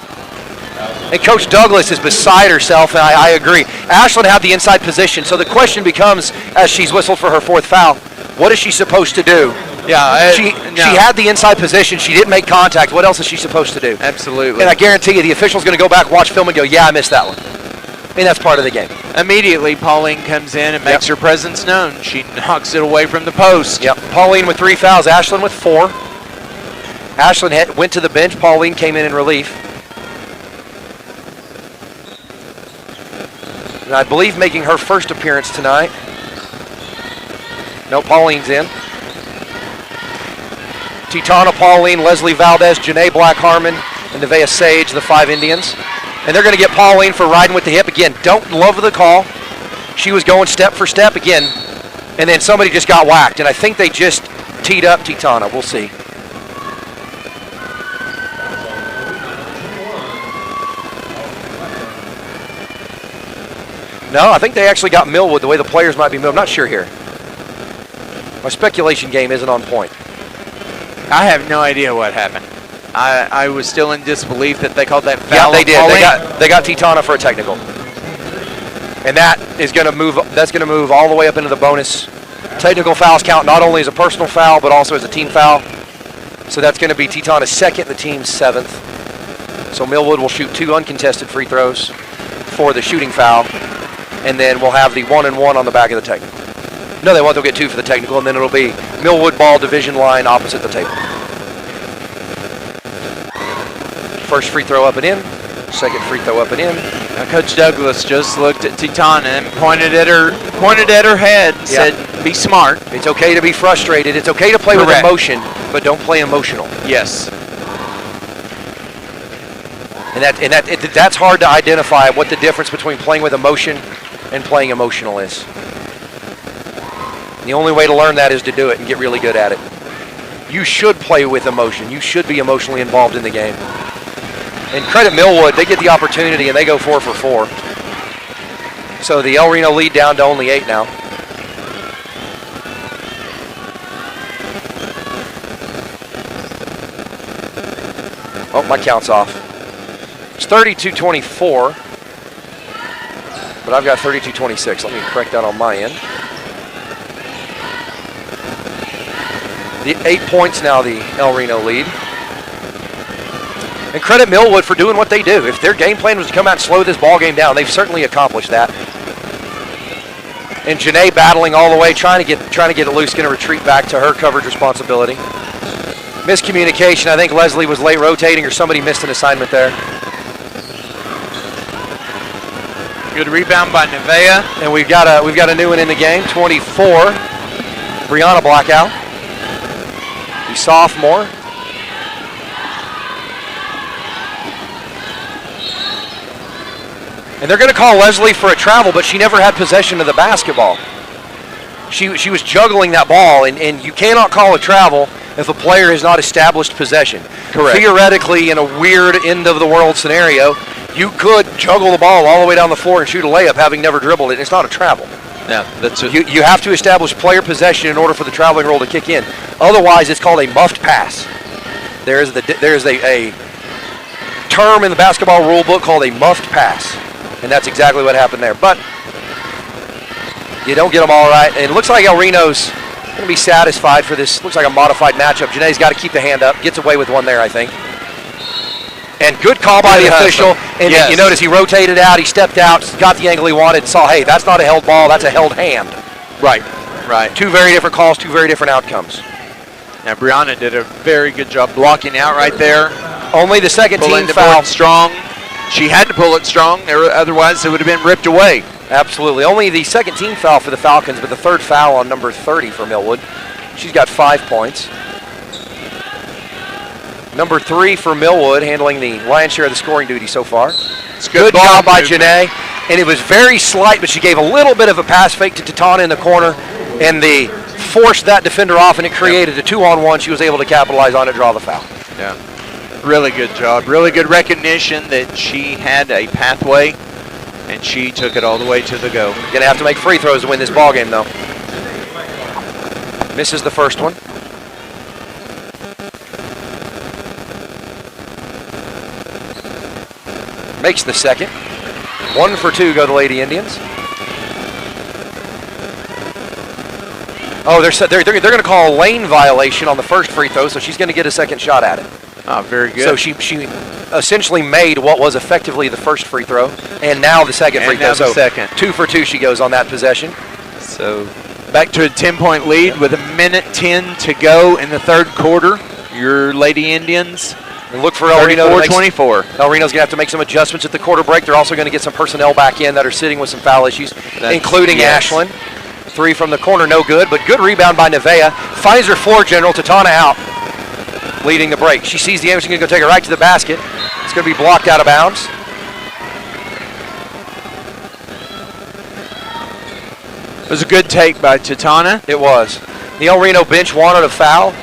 Speaker 1: And Coach Douglas is beside herself, and I agree. Ashlyn had the inside position, so the question becomes, as she's whistled for her 4th foul, what is she supposed to do?
Speaker 3: Yeah,
Speaker 1: She had the inside position. She didn't make contact. What else is she supposed to do?
Speaker 3: Absolutely.
Speaker 1: And I guarantee you the official's going to go back, watch film, and go, yeah, I missed that one. And that's part of the game.
Speaker 3: Immediately, Pauline comes in and makes her presence known. She knocks it away from the post.
Speaker 1: Yep. Pauline with 3 fouls. Ashlyn with 4. Ashlyn went to the bench. Pauline came in relief. And I believe making her first appearance tonight. No, Pauline's in. Titana, Pauline, Leslie Valdez, Janae Black-Harmon, and Nevaeh Sage, the 5 Indians. And they're going to get Pauline for riding with the hip. Again, don't love the call. She was going step for step again. And then somebody just got whacked. And I think they just teed up Titana. We'll see. No, I think they actually got Millwood the way the players might be moved. I'm not sure here. My speculation game isn't on point.
Speaker 3: I have no idea what happened. I was still in disbelief that they called that foul.
Speaker 1: Yeah, they did.
Speaker 3: Pauline.
Speaker 1: They got Titana for a technical. And that is going to move. That's going to move all the way up into the bonus. Technical fouls count not only as a personal foul, but also as a team foul. So that's going to be Titana's 2nd, the team's 7th. So Millwood will shoot 2 uncontested free throws for the shooting foul. And then we'll have the 1-and-1 on the back of the technical. No, they won't. They'll get 2 for the technical, and then it'll be Millwood ball division line opposite the table. First free throw up and in. 2nd free throw up and in.
Speaker 3: Now Coach Douglas just looked at Titana and pointed at her head and said, be smart.
Speaker 1: It's okay to be frustrated. It's okay to play with emotion, but don't play emotional.
Speaker 3: Yes.
Speaker 1: And that's hard to identify what the difference between playing with emotion and playing emotional is. The only way to learn that is to do it and get really good at it. You should play with emotion. You should be emotionally involved in the game. And credit Millwood, they get the opportunity and they go 4 for 4. So the El Reno lead down to only 8 now. Oh, my count's off. It's 32-24, but I've got 32-26. Let me correct that on my end. The 8 points now, the El Reno lead. And credit Millwood for doing what they do. If their game plan was to come out and slow this ball game down, they've certainly accomplished that. And Janae battling all the way, trying to get it loose, going to retreat back to her coverage responsibility. Miscommunication. I think Leslie was late rotating, or somebody missed an assignment there.
Speaker 3: Good rebound by Nevaeh.
Speaker 1: And we've got a new one in the game. 24, Brianna Blackout, the sophomore. And they're going to call Leslie for a travel, but she never had possession of the basketball. She was juggling that ball, and you cannot call a travel if a player has not established possession.
Speaker 3: Correct.
Speaker 1: Theoretically, in a weird end-of-the-world scenario, you could juggle the ball all the way down the floor and shoot a layup having never dribbled it. It's not a travel.
Speaker 3: Yeah, that's it.
Speaker 1: You have to establish player possession in order for the traveling rule to kick in. Otherwise, it's called a muffed pass. There is a term in the basketball rule book called a muffed pass. And that's exactly what happened there. But you don't get them all right. And it looks like El Reno's going to be satisfied for this. Looks like a modified matchup. Janae's got to keep the hand up. Gets away with one there, I think. And good call by the official. And you notice he rotated out. He stepped out, got the angle he wanted, saw, hey, that's not a held ball. That's a held hand.
Speaker 3: Right. Two very different calls, 2 very different outcomes.
Speaker 1: Now, Brianna did a very good job blocking out right there.
Speaker 3: Only the second team foul. Strong. She had to pull it strong, otherwise it would have been ripped away.
Speaker 1: Absolutely. Only the second team foul for the Falcons, but the third foul on number 30 for Millwood. She's got 5 points. Number 3 for Millwood, handling the lion's share of the scoring duty so far.
Speaker 3: It's
Speaker 1: good job by Janae. And it was very slight, but she gave a little bit of a pass fake to Titana in the corner. And the forced that defender off, and it created a 2-on-1. She was able to capitalize on it, draw the foul.
Speaker 3: Yeah. Really good job. Really good recognition that she had a pathway, and she took it all the way to the go.
Speaker 1: Going to have to make free throws to win this ball game, though. Misses the first one. Makes the second. 1 for 2 go the Lady Indians. Oh, they're going to call a lane violation on the first free throw, so she's going to get a second shot at it.
Speaker 3: Oh, very good.
Speaker 1: So she essentially made what was effectively the first free throw, and now the second free throw. So
Speaker 3: second.
Speaker 1: 2 for 2 she goes on that possession.
Speaker 3: So back to a 10-point lead with 1:10 to go in the third quarter. Your Lady Indians.
Speaker 1: And look for El Reno.
Speaker 3: 24.
Speaker 1: El Reno's going to have to make some adjustments at the quarter break. They're also going to get some personnel back in that are sitting with some foul issues, including Ashlyn. 3 from the corner, no good, but good rebound by Nevaeh. Finds her floor general, Tatana out, leading the break. She sees the aim, she's going to go take it right to the basket. It's going to be blocked out of bounds.
Speaker 3: It was a good take by Tatana.
Speaker 1: It was. The El Reno bench wanted a foul.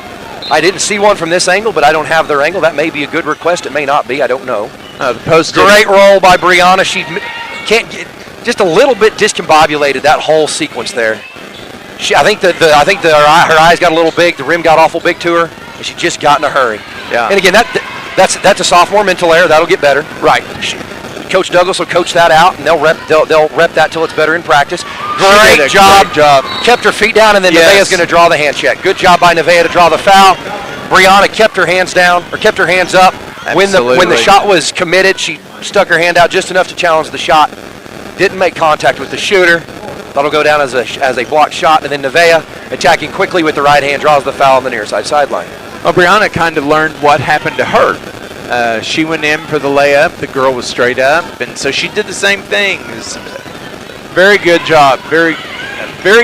Speaker 1: I didn't see one from this angle, but I don't have their angle. That may be a good request. It may not be. I don't know.
Speaker 3: The post.
Speaker 1: Great roll by Brianna. She can't get just a little bit discombobulated that whole sequence there. I think her eyes got a little big. The rim got awful big to her, and she just got in a hurry.
Speaker 3: Yeah.
Speaker 1: And again, that's a sophomore mental error. That'll get better. Right. Coach Douglas will coach that out, and they'll rep that till it's better in practice. Great job. Kept her feet down, and then Nevaeh's going to draw the hand check. Good job by Nevaeh to draw the foul. Brianna kept her hands down, or kept her hands up. When the shot was committed, she stuck her hand out just enough to challenge the shot. Didn't make contact with the shooter. That'll go down as a blocked shot, and then Nevaeh, attacking quickly with the right hand, draws the foul on the near side sideline.
Speaker 3: Well, Brianna kind of learned what happened to her. She went in for the layup. The girl was straight up, and so she did the same thing. Very good job. Very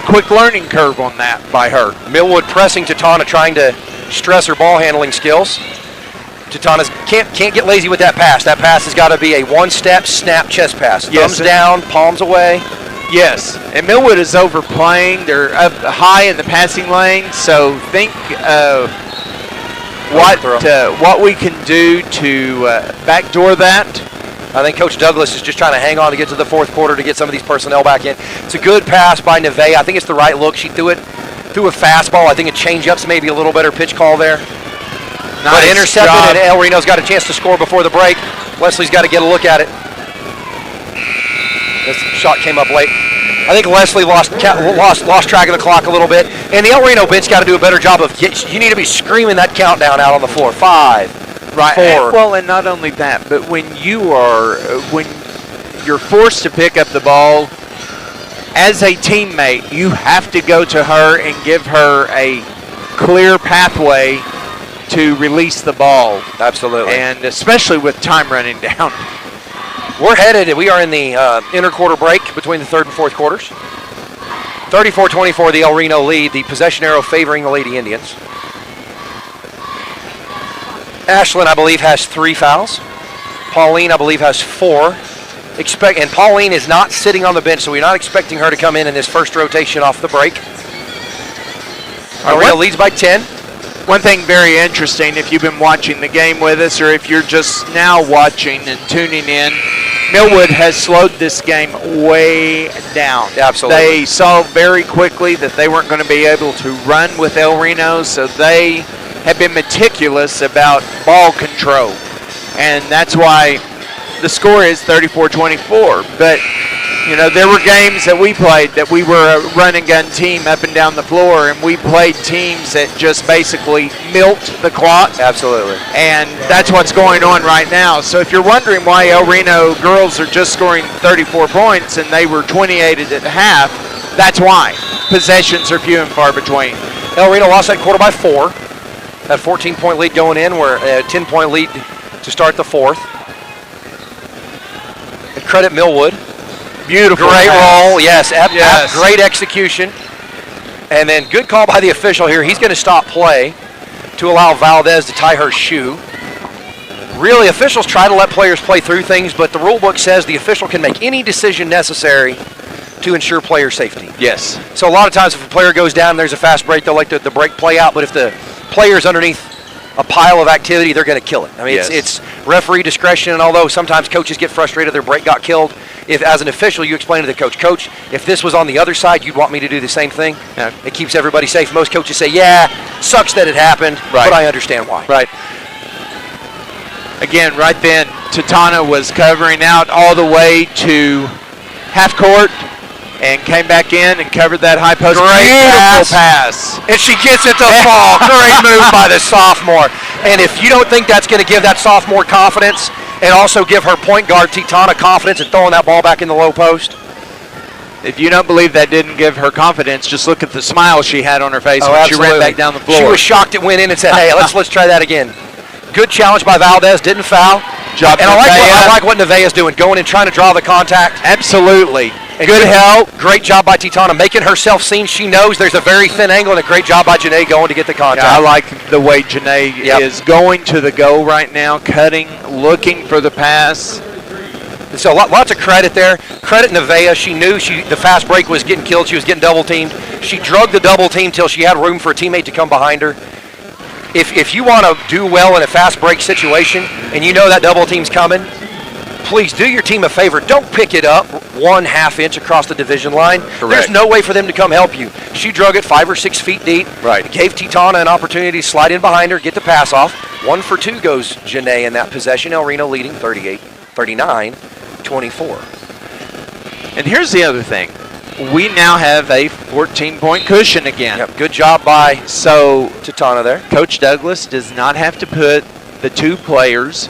Speaker 3: quick learning curve on that by her.
Speaker 1: Millwood pressing Tatana, trying to stress her ball handling skills. Tatana can't get lazy with that pass. That pass has got to be a one-step snap chest pass. Thumbs down, palms away.
Speaker 3: Yes, and Millwood is overplaying. They're up high in the passing lane, so think what we can do to backdoor that.
Speaker 1: I think Coach Douglas is just trying to hang on to get to the fourth quarter to get some of these personnel back in. It's a good pass by Nevaeh. I think it's the right look. She threw a fastball. I think a changeup's maybe a little better pitch call there. Nice, but intercepted, and El Reno's got a chance to score before the break. Leslie's got to get a look at it. This shot came up late. I think Leslie lost track of the clock a little bit, and the El Reno bench got to do a better job of. You need to be screaming that countdown out on the floor. 5,
Speaker 3: right,
Speaker 1: 4.
Speaker 3: And not only that, but when you're forced to pick up the ball as a teammate, you have to go to her and give her a clear pathway to release the ball.
Speaker 1: Absolutely,
Speaker 3: and especially with time running down.
Speaker 1: We are in the interquarter break between the third and fourth quarters. 34-24, the El Reno lead, the possession arrow favoring the Lady Indians. Ashlyn, I believe, has 3 fouls. Pauline, I believe, has 4. And Pauline is not sitting on the bench, so we're not expecting her to come in this first rotation off the break. El Reno leads by 10.
Speaker 3: One thing very interesting, if you've been watching the game with us, or if you're just now watching and tuning in, Millwood has slowed this game way down.
Speaker 1: Absolutely.
Speaker 3: They saw very quickly that they weren't going to be able to run with El Reno, so they have been meticulous about ball control. And that's why the score is 34-24. But, there were games that we played that we were a run and gun team up and down the floor, and we played teams that just basically milked the clock.
Speaker 1: Absolutely.
Speaker 3: And that's what's going on right now. So if you're wondering why El Reno girls are just scoring 34 points and they were 28 at half, that's why. Possessions are few and far between.
Speaker 1: El Reno lost that quarter by 4. That 14-point lead going in. We're a 10-point lead to start the fourth. And credit Millwood.
Speaker 3: Beautiful.
Speaker 1: Great roll, yes. Great execution. And then good call by the official here. He's going to stop play to allow Valdez to tie her shoe. Really, officials try to let players play through things, but the rule book says the official can make any decision necessary to ensure player safety.
Speaker 3: Yes.
Speaker 1: So a lot of times if a player goes down, there's a fast break, they'll let the break play out, but if the player's underneath a pile of activity, they're going to kill it. I mean, it's referee discretion, and although sometimes coaches get frustrated their break got killed, if as an official you explain to the coach, if this was on the other side, you'd want me to do the same thing?
Speaker 3: Yeah.
Speaker 1: It keeps everybody safe. Most coaches say, yeah, sucks that it happened, but I understand why.
Speaker 3: Right. Again, right then, Tatana was covering out all the way to half court and came back in and covered that high post.
Speaker 1: Great pass. And she gets it to fall. Great move by the sophomore. And if you don't think that's going to give that sophomore confidence and also give her point guard, Tatana, confidence in throwing that ball back in the low post.
Speaker 3: If you don't believe that didn't give her confidence, just look at the smile she had on her face when she ran back down the floor.
Speaker 1: She was shocked it went in and said, hey, let's try that again. Good challenge by Valdez, didn't foul. And I like what Nevaeh's doing, going and trying to draw the contact.
Speaker 3: Absolutely.
Speaker 1: And good help. Great job by Tatana, making herself seen. She knows there's a very thin angle, and a great job by Janae going to get the contact.
Speaker 3: Yeah, I like the way Janae is going to the goal right now, cutting, looking for the pass.
Speaker 1: So lots of credit there. Credit Nevaeh. She knew the fast break was getting killed. She was getting double teamed. She drug the double team till she had room for a teammate to come behind her. If you want to do well in a fast break situation and you know that double team's coming, please do your team a favor. Don't pick it up 1/2 inch across the division line.
Speaker 3: Correct.
Speaker 1: There's no way for them to come help you. She drug it 5 or 6 feet deep.
Speaker 3: Right.
Speaker 1: Gave Tatana an opportunity to slide in behind her, get the pass off. 1 for 2 goes Janae in that possession. El Reno leading 39-24.
Speaker 3: And here's the other thing. We now have a 14-point cushion again.
Speaker 1: Yep, good job by Tatana there.
Speaker 3: Coach Douglas does not have to put the 2 players,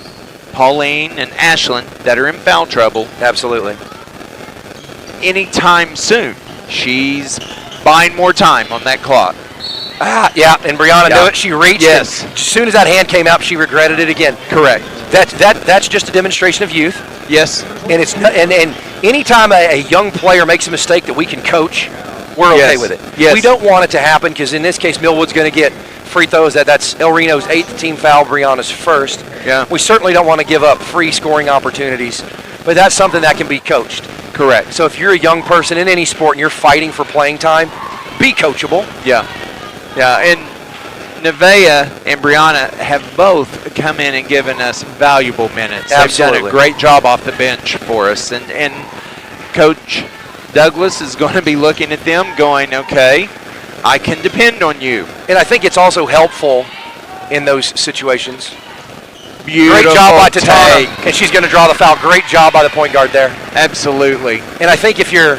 Speaker 3: Pauline and Ashlyn, that are in foul trouble.
Speaker 1: Absolutely.
Speaker 3: Anytime soon. She's buying more time on that clock.
Speaker 1: Yeah, and Brianna knew it. She reached.
Speaker 3: Yes.
Speaker 1: As soon as that hand came out, she regretted it again.
Speaker 3: Correct.
Speaker 1: That's just a demonstration of youth.
Speaker 3: Yes.
Speaker 1: And it's and anytime a young player makes a mistake that we can coach, we're okay with it.
Speaker 3: Yes.
Speaker 1: We don't want it to happen because in this case, Millwood's going to get free throws. That's El Reno's 8th team foul, Brianna's 1st.
Speaker 3: Yeah.
Speaker 1: We certainly don't want to give up free scoring opportunities, but that's something that can be coached.
Speaker 3: Correct.
Speaker 1: So if you're a young person in any sport and you're fighting for playing time, be coachable.
Speaker 3: Yeah. Yeah, and Nevaeh and Brianna have both come in and given us valuable minutes.
Speaker 1: Absolutely.
Speaker 3: They've done a great job off the bench for us. And Coach Douglas is going to be looking at them going, okay, I can depend on you.
Speaker 1: And I think it's also helpful in those situations.
Speaker 3: Beautiful
Speaker 1: Great job by Tatana,
Speaker 3: take.
Speaker 1: and she's going to draw the foul. Great job by the point guard there.
Speaker 3: Absolutely.
Speaker 1: And I think if you're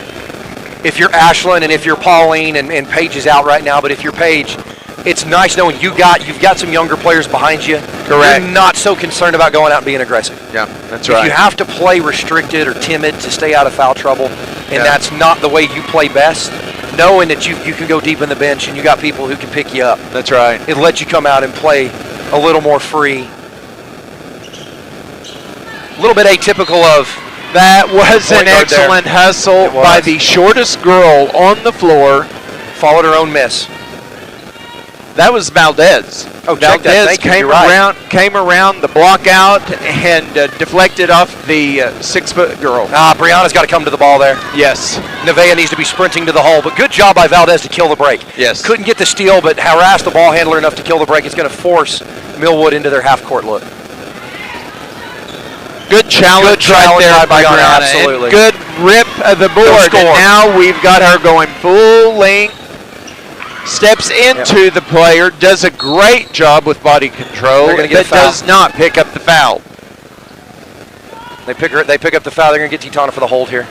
Speaker 1: Ashlyn and if you're Pauline and Paige is out right now, but if you're Paige, it's nice knowing you've got some younger players behind you.
Speaker 3: Correct.
Speaker 1: You're not so concerned about going out and being aggressive.
Speaker 3: Yeah, that's
Speaker 1: if
Speaker 3: right.
Speaker 1: you have to play restricted or timid to stay out of foul trouble, and that's not the way you play best, knowing that you can go deep in the bench and you got people who can pick you up.
Speaker 3: That's right.
Speaker 1: It lets you come out and play a little more free. A little bit atypical of
Speaker 3: that was an excellent hustle by the shortest girl on the floor.
Speaker 1: Followed her own miss.
Speaker 3: That was Valdez.
Speaker 1: Oh, check that. Thank you.
Speaker 3: Came around the block out and deflected off the 6-foot girl.
Speaker 1: Brianna's got to come to the ball there.
Speaker 3: Yes.
Speaker 1: Nevaeh needs to be sprinting to the hole, but good job by Valdez to kill the break.
Speaker 3: Yes.
Speaker 1: Couldn't get the steal, but harassed the ball handler enough to kill the break. It's going to force Millwood into their half-court look.
Speaker 3: Good challenge right there by Brianna.
Speaker 1: Absolutely.
Speaker 3: And good rip of the board. And now we've got her going full length. Steps into the player, does a great job with body control, but does not pick up the foul.
Speaker 1: They pick up the foul. They're going to get Tatana for the hold here.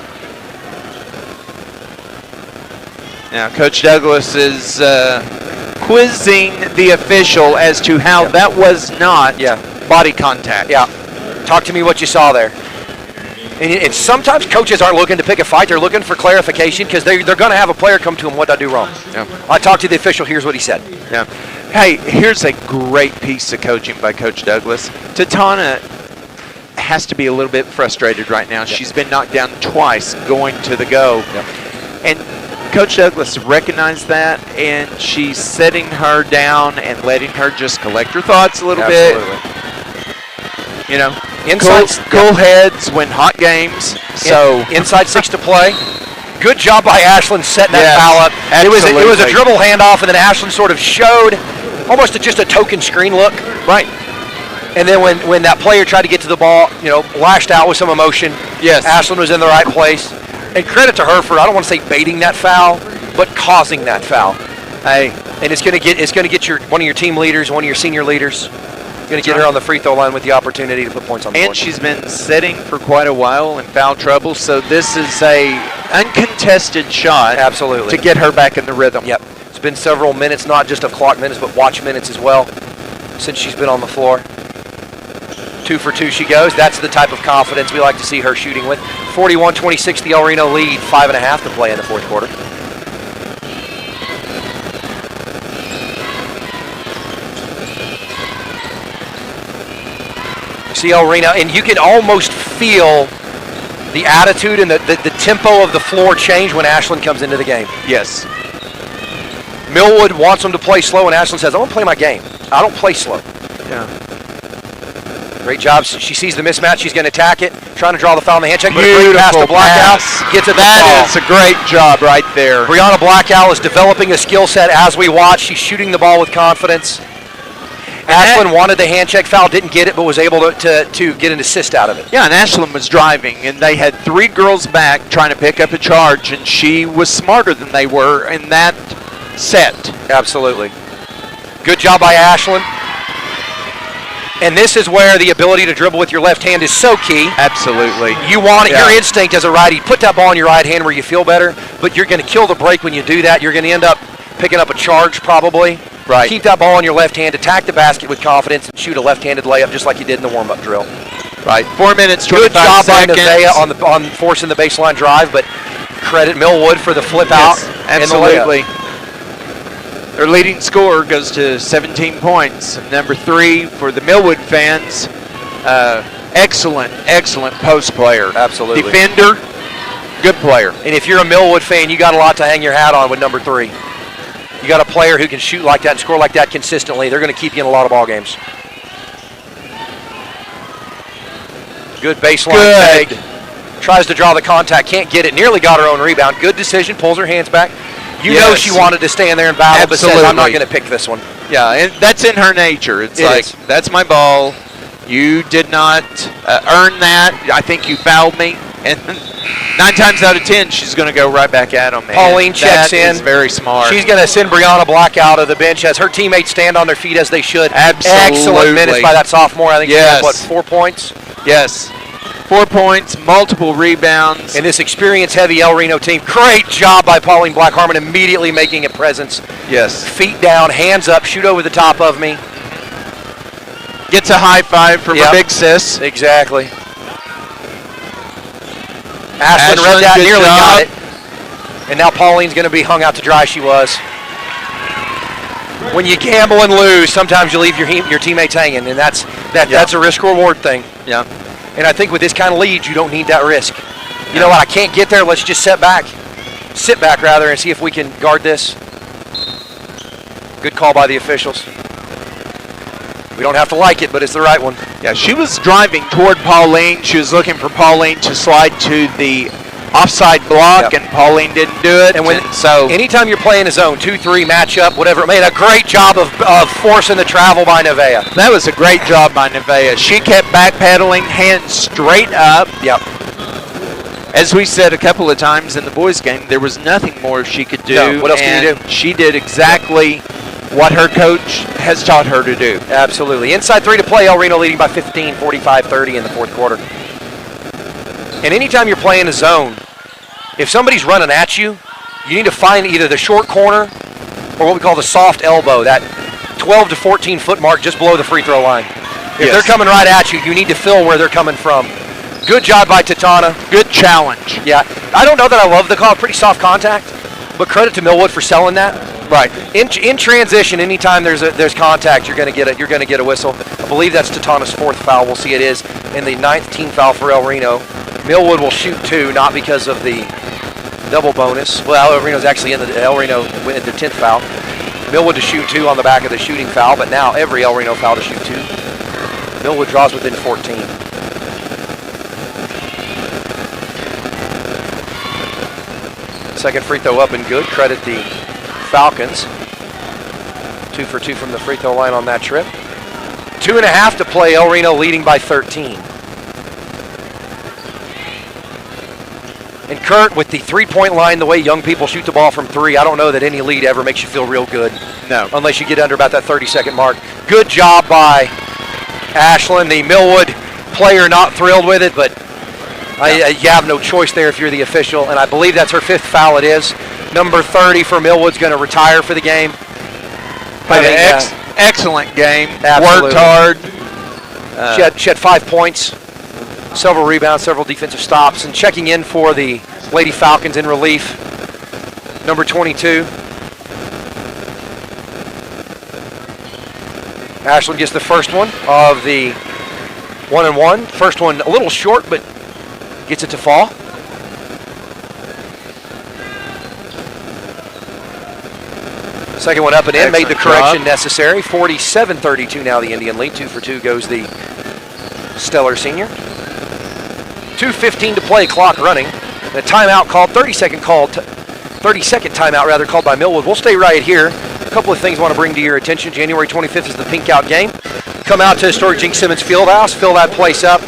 Speaker 3: Now, Coach Douglas is quizzing the official as to how that was not body contact.
Speaker 1: Yeah. Talk to me what you saw there. And sometimes coaches aren't looking to pick a fight. They're looking for clarification because they're going to have a player come to them, what did I do wrong?
Speaker 3: Yeah.
Speaker 1: I talked to the official. Here's what he said.
Speaker 3: Yeah. Hey, here's a great piece of coaching by Coach Douglas. Tatana has to be a little bit frustrated right now. She's been knocked down twice going to the go. And Coach Douglas recognized that, and she's setting her down and letting her just collect her thoughts a little bit. You know, cool heads win hot games. So
Speaker 1: inside 6 to play. Good job by Ashlyn setting that
Speaker 3: Yes,
Speaker 1: foul up. It was a
Speaker 3: absolutely.
Speaker 1: dribble handoff, and then Ashlyn sort of showed almost just a token screen look.
Speaker 3: Right.
Speaker 1: And then when that player tried to get to the ball, lashed out with some emotion.
Speaker 3: Yes.
Speaker 1: Ashlyn was in the right place. And credit to her for, I don't want to say baiting that foul, but causing that foul.
Speaker 3: Hey,
Speaker 1: and it's going to get one of your team leaders, one of your senior leaders. Going to get her on the free throw line with the opportunity to put points on the board.
Speaker 3: and she's been sitting for quite a while in foul trouble, so this is a uncontested shot.
Speaker 1: Absolutely.
Speaker 3: To get her back in the rhythm.
Speaker 1: Yep. It's been several minutes, not just of clock minutes, but watch minutes as well, since she's been on the floor. 2 for 2 she goes. That's the type of confidence we like to see her shooting with. 41-26, the El Reno lead. 5.5 to play in the fourth quarter. See El Reno, and you can almost feel the attitude and the tempo of the floor change when Ashlyn comes into the game.
Speaker 3: Yes.
Speaker 1: Millwood wants them to play slow, and Ashlyn says, I want to play my game. I don't play slow.
Speaker 3: Yeah.
Speaker 1: Great job. She sees the mismatch. She's going to attack it. Trying to draw the foul in the hand check. But a great pass to Blackout. Gets it.
Speaker 3: That is a great job right there.
Speaker 1: Brianna Blackout is developing a skill set as we watch. She's shooting the ball with confidence. Ashlyn wanted the hand check foul, didn't get it, but was able to get an assist out of it.
Speaker 3: Yeah, and Ashlyn was driving, and they had 3 girls back trying to pick up a charge, and she was smarter than they were in that set.
Speaker 1: Absolutely. Good job by Ashlyn. And this is where the ability to dribble with your left hand is so key.
Speaker 3: Absolutely.
Speaker 1: You want it,
Speaker 3: Yeah.
Speaker 1: your instinct as a righty, put that ball in your right hand where you feel better, but you're going to kill the break when you do that. You're going to end up picking up a charge probably.
Speaker 3: Right.
Speaker 1: Keep that ball in your left hand, attack the basket with confidence, and shoot a left-handed layup just like you did in the warm-up drill.
Speaker 3: Right. 4 minutes, 25
Speaker 1: Good job
Speaker 3: seconds.
Speaker 1: by Nevaeh on forcing the baseline drive, but credit Millwood for the flip out and the layup.
Speaker 3: Absolutely. Their leading scorer goes to 17 points. Number 3 for the Millwood fans. Excellent post player.
Speaker 1: Absolutely.
Speaker 3: Defender, good player.
Speaker 1: And if you're a Millwood fan, you got a lot to hang your hat on with number 3. You got a player who can shoot like that and score like that consistently. They're going to keep you in a lot of ball games. Good baseline take. Tries to draw the contact, can't get it. Nearly got her own rebound. Good decision, pulls her hands back. You know she wanted to stay in there and battle, but says, I'm not going to pick this one.
Speaker 3: Yeah, and that's in her nature. It's that's my ball. You did not earn that. I think you fouled me. And 9 times out of 10, she's going to go right back at him.
Speaker 1: Pauline checks in.
Speaker 3: That is very smart.
Speaker 1: She's going to send Brianna Black out of the bench as her teammates stand on their feet as they should.
Speaker 3: Absolutely.
Speaker 1: Excellent minutes by that sophomore. I think she had, 4 points?
Speaker 3: Yes. 4 points, multiple rebounds.
Speaker 1: And this experience-heavy El Reno team, great job by Pauline Black Harmon immediately making a presence.
Speaker 3: Yes.
Speaker 1: Feet down, hands up, shoot over the top of me.
Speaker 3: Gets a high five from her big sis.
Speaker 1: Exactly. Ashlyn read that, nearly got it. And now Pauline's going to be hung out to dry. She was. When you gamble and lose, sometimes you leave your teammates hanging, and that's a risk-reward thing.
Speaker 3: Yeah.
Speaker 1: And I think with this kind of lead, you don't need that risk. You know what? I can't get there. Let's just sit back, rather, and see if we can guard this. Good call by the officials. We don't have to like it, but it's the right one.
Speaker 3: Yeah, she was driving toward Pauline. She was looking for Pauline to slide to the offside block, and Pauline didn't do it.
Speaker 1: And so anytime you're playing a zone, 2-3 matchup, whatever, it made a great job of forcing the travel by Nevaeh.
Speaker 3: That was a great job by Nevaeh. She kept backpedaling, hands straight up.
Speaker 1: Yep.
Speaker 3: As we said a couple of times in the boys' game, there was nothing more she could do.
Speaker 1: No, what else can you do?
Speaker 3: She did exactly what her coach has taught her to do.
Speaker 1: Absolutely. Inside 3 to play, El Reno leading by 15, 45-30 in the fourth quarter. And anytime you're playing a zone, if somebody's running at you, you need to find either the short corner or what we call the soft elbow, that 12 to 14 foot mark just below the free throw line. If they're coming right at you, you need to fill where they're coming from. Good job by Tatana.
Speaker 3: Good challenge.
Speaker 1: Yeah, I don't know that I love the call. Pretty soft contact, but credit to Millwood for selling that.
Speaker 3: Right.
Speaker 1: In transition, anytime there's contact, you're going to get a whistle. I believe that's Tatana's 4th foul. We'll see it is, and the 9th team foul for El Reno. Millwood will shoot 2, not because of the double bonus. Well, El Reno's actually El Reno went their 10th foul. Millwood to shoot 2 on the back of the shooting foul, but now every El Reno foul to shoot 2. Millwood draws within 14. Second free throw up and good. Credit the Falcons. 2 for 2 from the free throw line on that trip. 2.5 to play. El Reno leading by 13. And Kurt, with the three-point line, the way young people shoot the ball from three, I don't know that any lead ever makes you feel real good.
Speaker 3: No.
Speaker 1: Unless you get under about that 30-second mark. Good job by Ashlyn. The Millwood player not thrilled with it, but you have no choice there if you're the official. And I believe that's her 5th foul it is. Number 30 for Millwood's going to retire for the game.
Speaker 3: Played an excellent game.
Speaker 1: Absolutely.
Speaker 3: Worked hard.
Speaker 1: She had 5 points. Several rebounds, several defensive stops, and checking in for the Lady Falcons in relief, number 22. Ashlyn gets the first one of the 1-and-1. First one a little short, but gets it to fall. Second one up and in, made the correction necessary. 47-32 now the Indian lead. 2 for 2 goes the stellar senior. 2:15 to play, clock running. And a timeout called, 30-second timeout rather, called by Millwood. We'll stay right here. A couple of things I want to bring to your attention. January 25th is the Pink Out game. Come out to historic Jink Simmons Fieldhouse, fill that place up.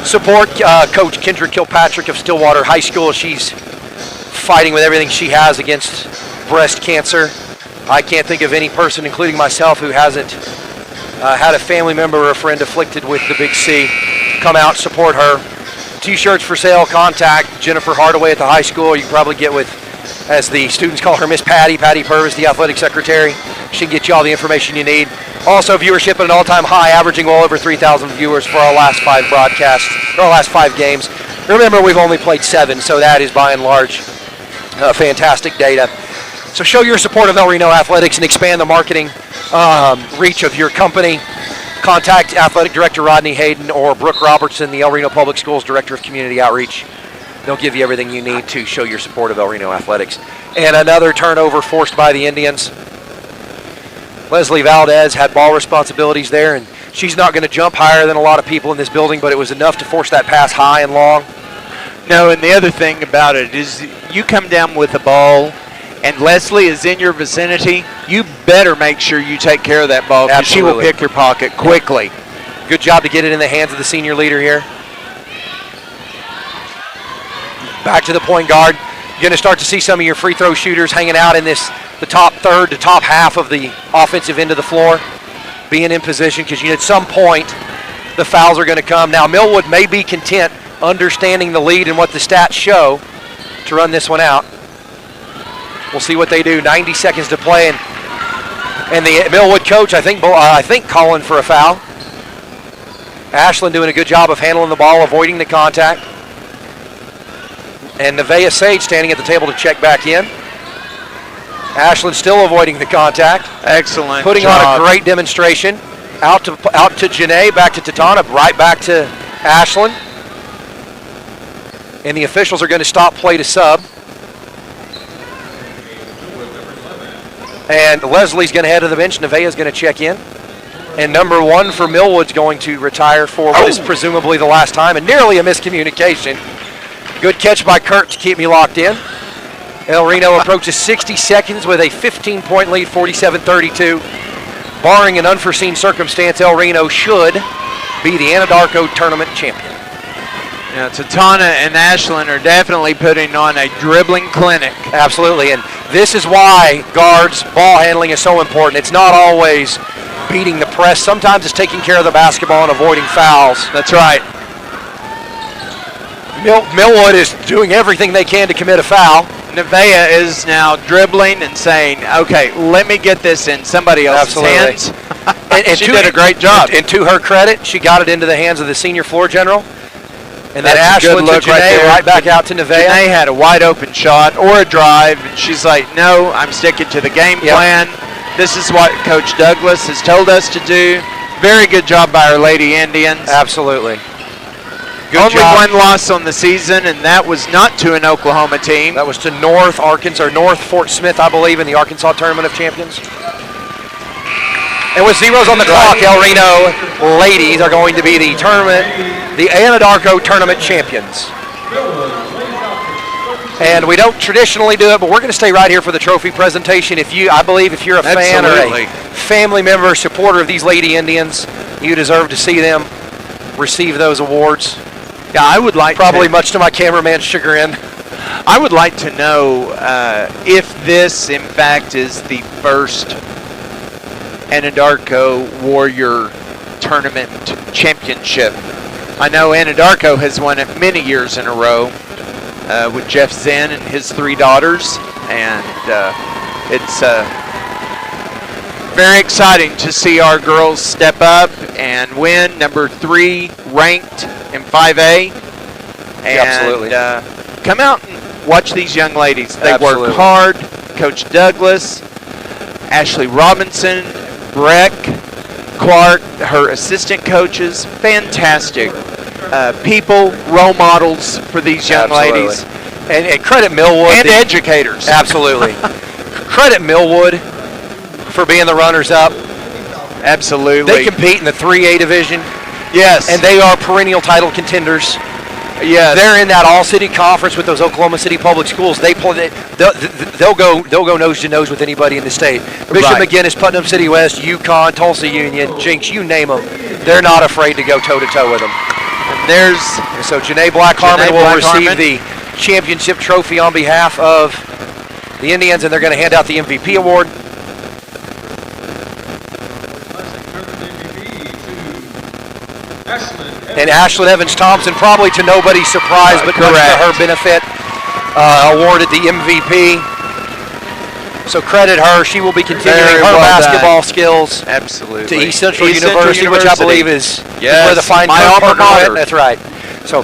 Speaker 1: Support Coach Kendra Kilpatrick of Stillwater High School. She's fighting with everything she has against breast cancer. I can't think of any person, including myself, who hasn't had a family member or a friend afflicted with the big C. Come out, support her. T-shirts for sale. Contact Jennifer Hardaway at the high school. You can probably get with, as the students call her, Miss Patty Purvis, the athletic secretary. She can get you all the information you need. Also, viewership at an all-time high, averaging well over 3,000 viewers for our last 5 broadcasts, or our last 5 games. Remember, we've only played 7, so that is by and large fantastic data. So show your support of El Reno Athletics and expand the marketing reach of your company. Contact Athletic Director Rodney Hayden or Brooke Robertson, the El Reno Public Schools Director of Community Outreach. They'll give you everything you need to show your support of El Reno Athletics. And another turnover forced by the Indians. Leslie Valdez had ball responsibilities there, and she's not going to jump higher than a lot of people in this building, but it was enough to force that pass high and long.
Speaker 3: No, and the other thing about it is you come down with the ball and Leslie is in your vicinity, you better make sure you take care of that ball because she will pick your pocket quickly.
Speaker 1: Good job to get it in the hands of the senior leader here. Back to the point guard. You're going to start to see some of your free throw shooters hanging out in the top third to top half of the offensive end of the floor, being in position because at some point the fouls are going to come. Now Millwood may be content, understanding the lead and what the stats show, to run this one out. We'll see what they do. 90 seconds to play, and the Millwood coach, I think calling for a foul. Ashlyn doing a good job of handling the ball, avoiding the contact. And Nevaeh Sage standing at the table to check back in. Ashlyn still avoiding the contact.
Speaker 3: Excellent
Speaker 1: Putting
Speaker 3: job.
Speaker 1: on a great demonstration. Out to Janae, back to Tatana, right back to Ashlyn. And the officials are going to stop play to sub. And Leslie's going to head to the bench. Nevaeh's going to check in. And number 1 for Millwood's going to retire for what is presumably the last time, and nearly a miscommunication. Good catch by Kurt to keep me locked in. El Reno approaches 60 seconds with a 15-point lead, 47-32. Barring an unforeseen circumstance, El Reno should be the Anadarko tournament champion.
Speaker 3: Now, Tatana and Ashlyn are definitely putting on a dribbling clinic.
Speaker 1: Absolutely, and this is why guards' ball handling is so important. It's not always beating the press. Sometimes it's taking care of the basketball and avoiding fouls.
Speaker 3: That's right.
Speaker 1: Millwood is doing everything they can to commit a foul.
Speaker 3: Nevaeh is now dribbling and saying, okay, let me get this in somebody else's hands. and she did a great job.
Speaker 1: And to her credit, she got it into the hands of the senior floor general. And then
Speaker 3: That's a good
Speaker 1: Ashlyn
Speaker 3: look
Speaker 1: to Janae, right back out to Nevaeh.
Speaker 3: Janae had a wide open shot or a drive, and she's like, no, I'm sticking to the game plan. This is what Coach Douglas has told us to do. Very good job by our Lady Indians.
Speaker 1: Absolutely. Good
Speaker 3: Only
Speaker 1: job.
Speaker 3: one loss on the season, and that was not to an Oklahoma team.
Speaker 1: That was to North Fort Smith, I believe, in the Arkansas Tournament of Champions. And with zeros on the clock, El Reno ladies are going to be the Anadarko Tournament champions. And we don't traditionally do it, but we're going to stay right here for the trophy presentation. I believe if you're a fan
Speaker 3: Absolutely.
Speaker 1: or a family member or supporter of these Lady Indians, you deserve to see them receive those awards.
Speaker 3: Yeah, I would like
Speaker 1: Probably much to my cameraman's chagrin.
Speaker 3: I would like to know if this, in fact, is the first Anadarko Warrior Tournament Championship. I know Anadarko has won it many years in a row with Jeff Zinn and his 3 daughters, and it's very exciting to see our girls step up and win. Number 3 ranked in 5A. And,
Speaker 1: Absolutely.
Speaker 3: Come out and watch these young ladies. They
Speaker 1: Absolutely.
Speaker 3: work hard. Coach Douglas, Ashley Robinson, Breck, Clark, her assistant coaches, fantastic people, role models for these young ladies.
Speaker 1: And credit Millwood.
Speaker 3: And educators.
Speaker 1: Absolutely. Credit Millwood for being the runners-up.
Speaker 3: Absolutely.
Speaker 1: They compete in the 3A division.
Speaker 3: Yes.
Speaker 1: And they are perennial title contenders.
Speaker 3: Yes.
Speaker 1: They're in that all-city conference with those Oklahoma City public schools. They'll go nose to nose with anybody in the state. Bishop McGinnis, Putnam City West, Yukon, Tulsa Union, Jinx, you name them. They're not afraid to go toe-to-toe with them.
Speaker 3: And
Speaker 1: so Janae Black Harmon will receive the championship trophy on behalf of the Indians, and they're going to hand out the MVP award. And Ashlyn Evans Thompson, probably to nobody's surprise, but much to her benefit, awarded the MVP. So credit her. She will be continuing her basketball skills.
Speaker 3: Absolutely.
Speaker 1: To East Central University, which I believe is where the fine
Speaker 3: my alma mater.
Speaker 1: went. That's right. So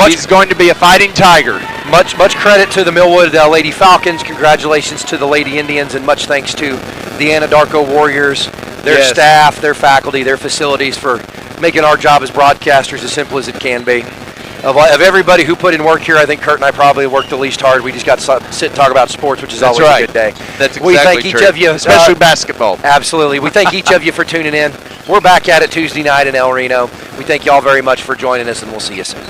Speaker 3: she's going to be a fighting tiger.
Speaker 1: Much credit to the Millwood Lady Falcons. Congratulations to the Lady Indians, and much thanks to the Anadarko Warriors, their staff, their faculty, their facilities for making our job as broadcasters as simple as it can be. Of everybody who put in work here, I think Kurt and I probably worked the least hard. We just got to sit and talk about sports, which is always a good day.
Speaker 3: That's exactly
Speaker 1: we thank each
Speaker 3: true.
Speaker 1: of you,
Speaker 3: especially basketball.
Speaker 1: Absolutely. We thank each of you for tuning in. We're back at it Tuesday night in El Reno. We thank you all very much for joining us, and we'll see you soon.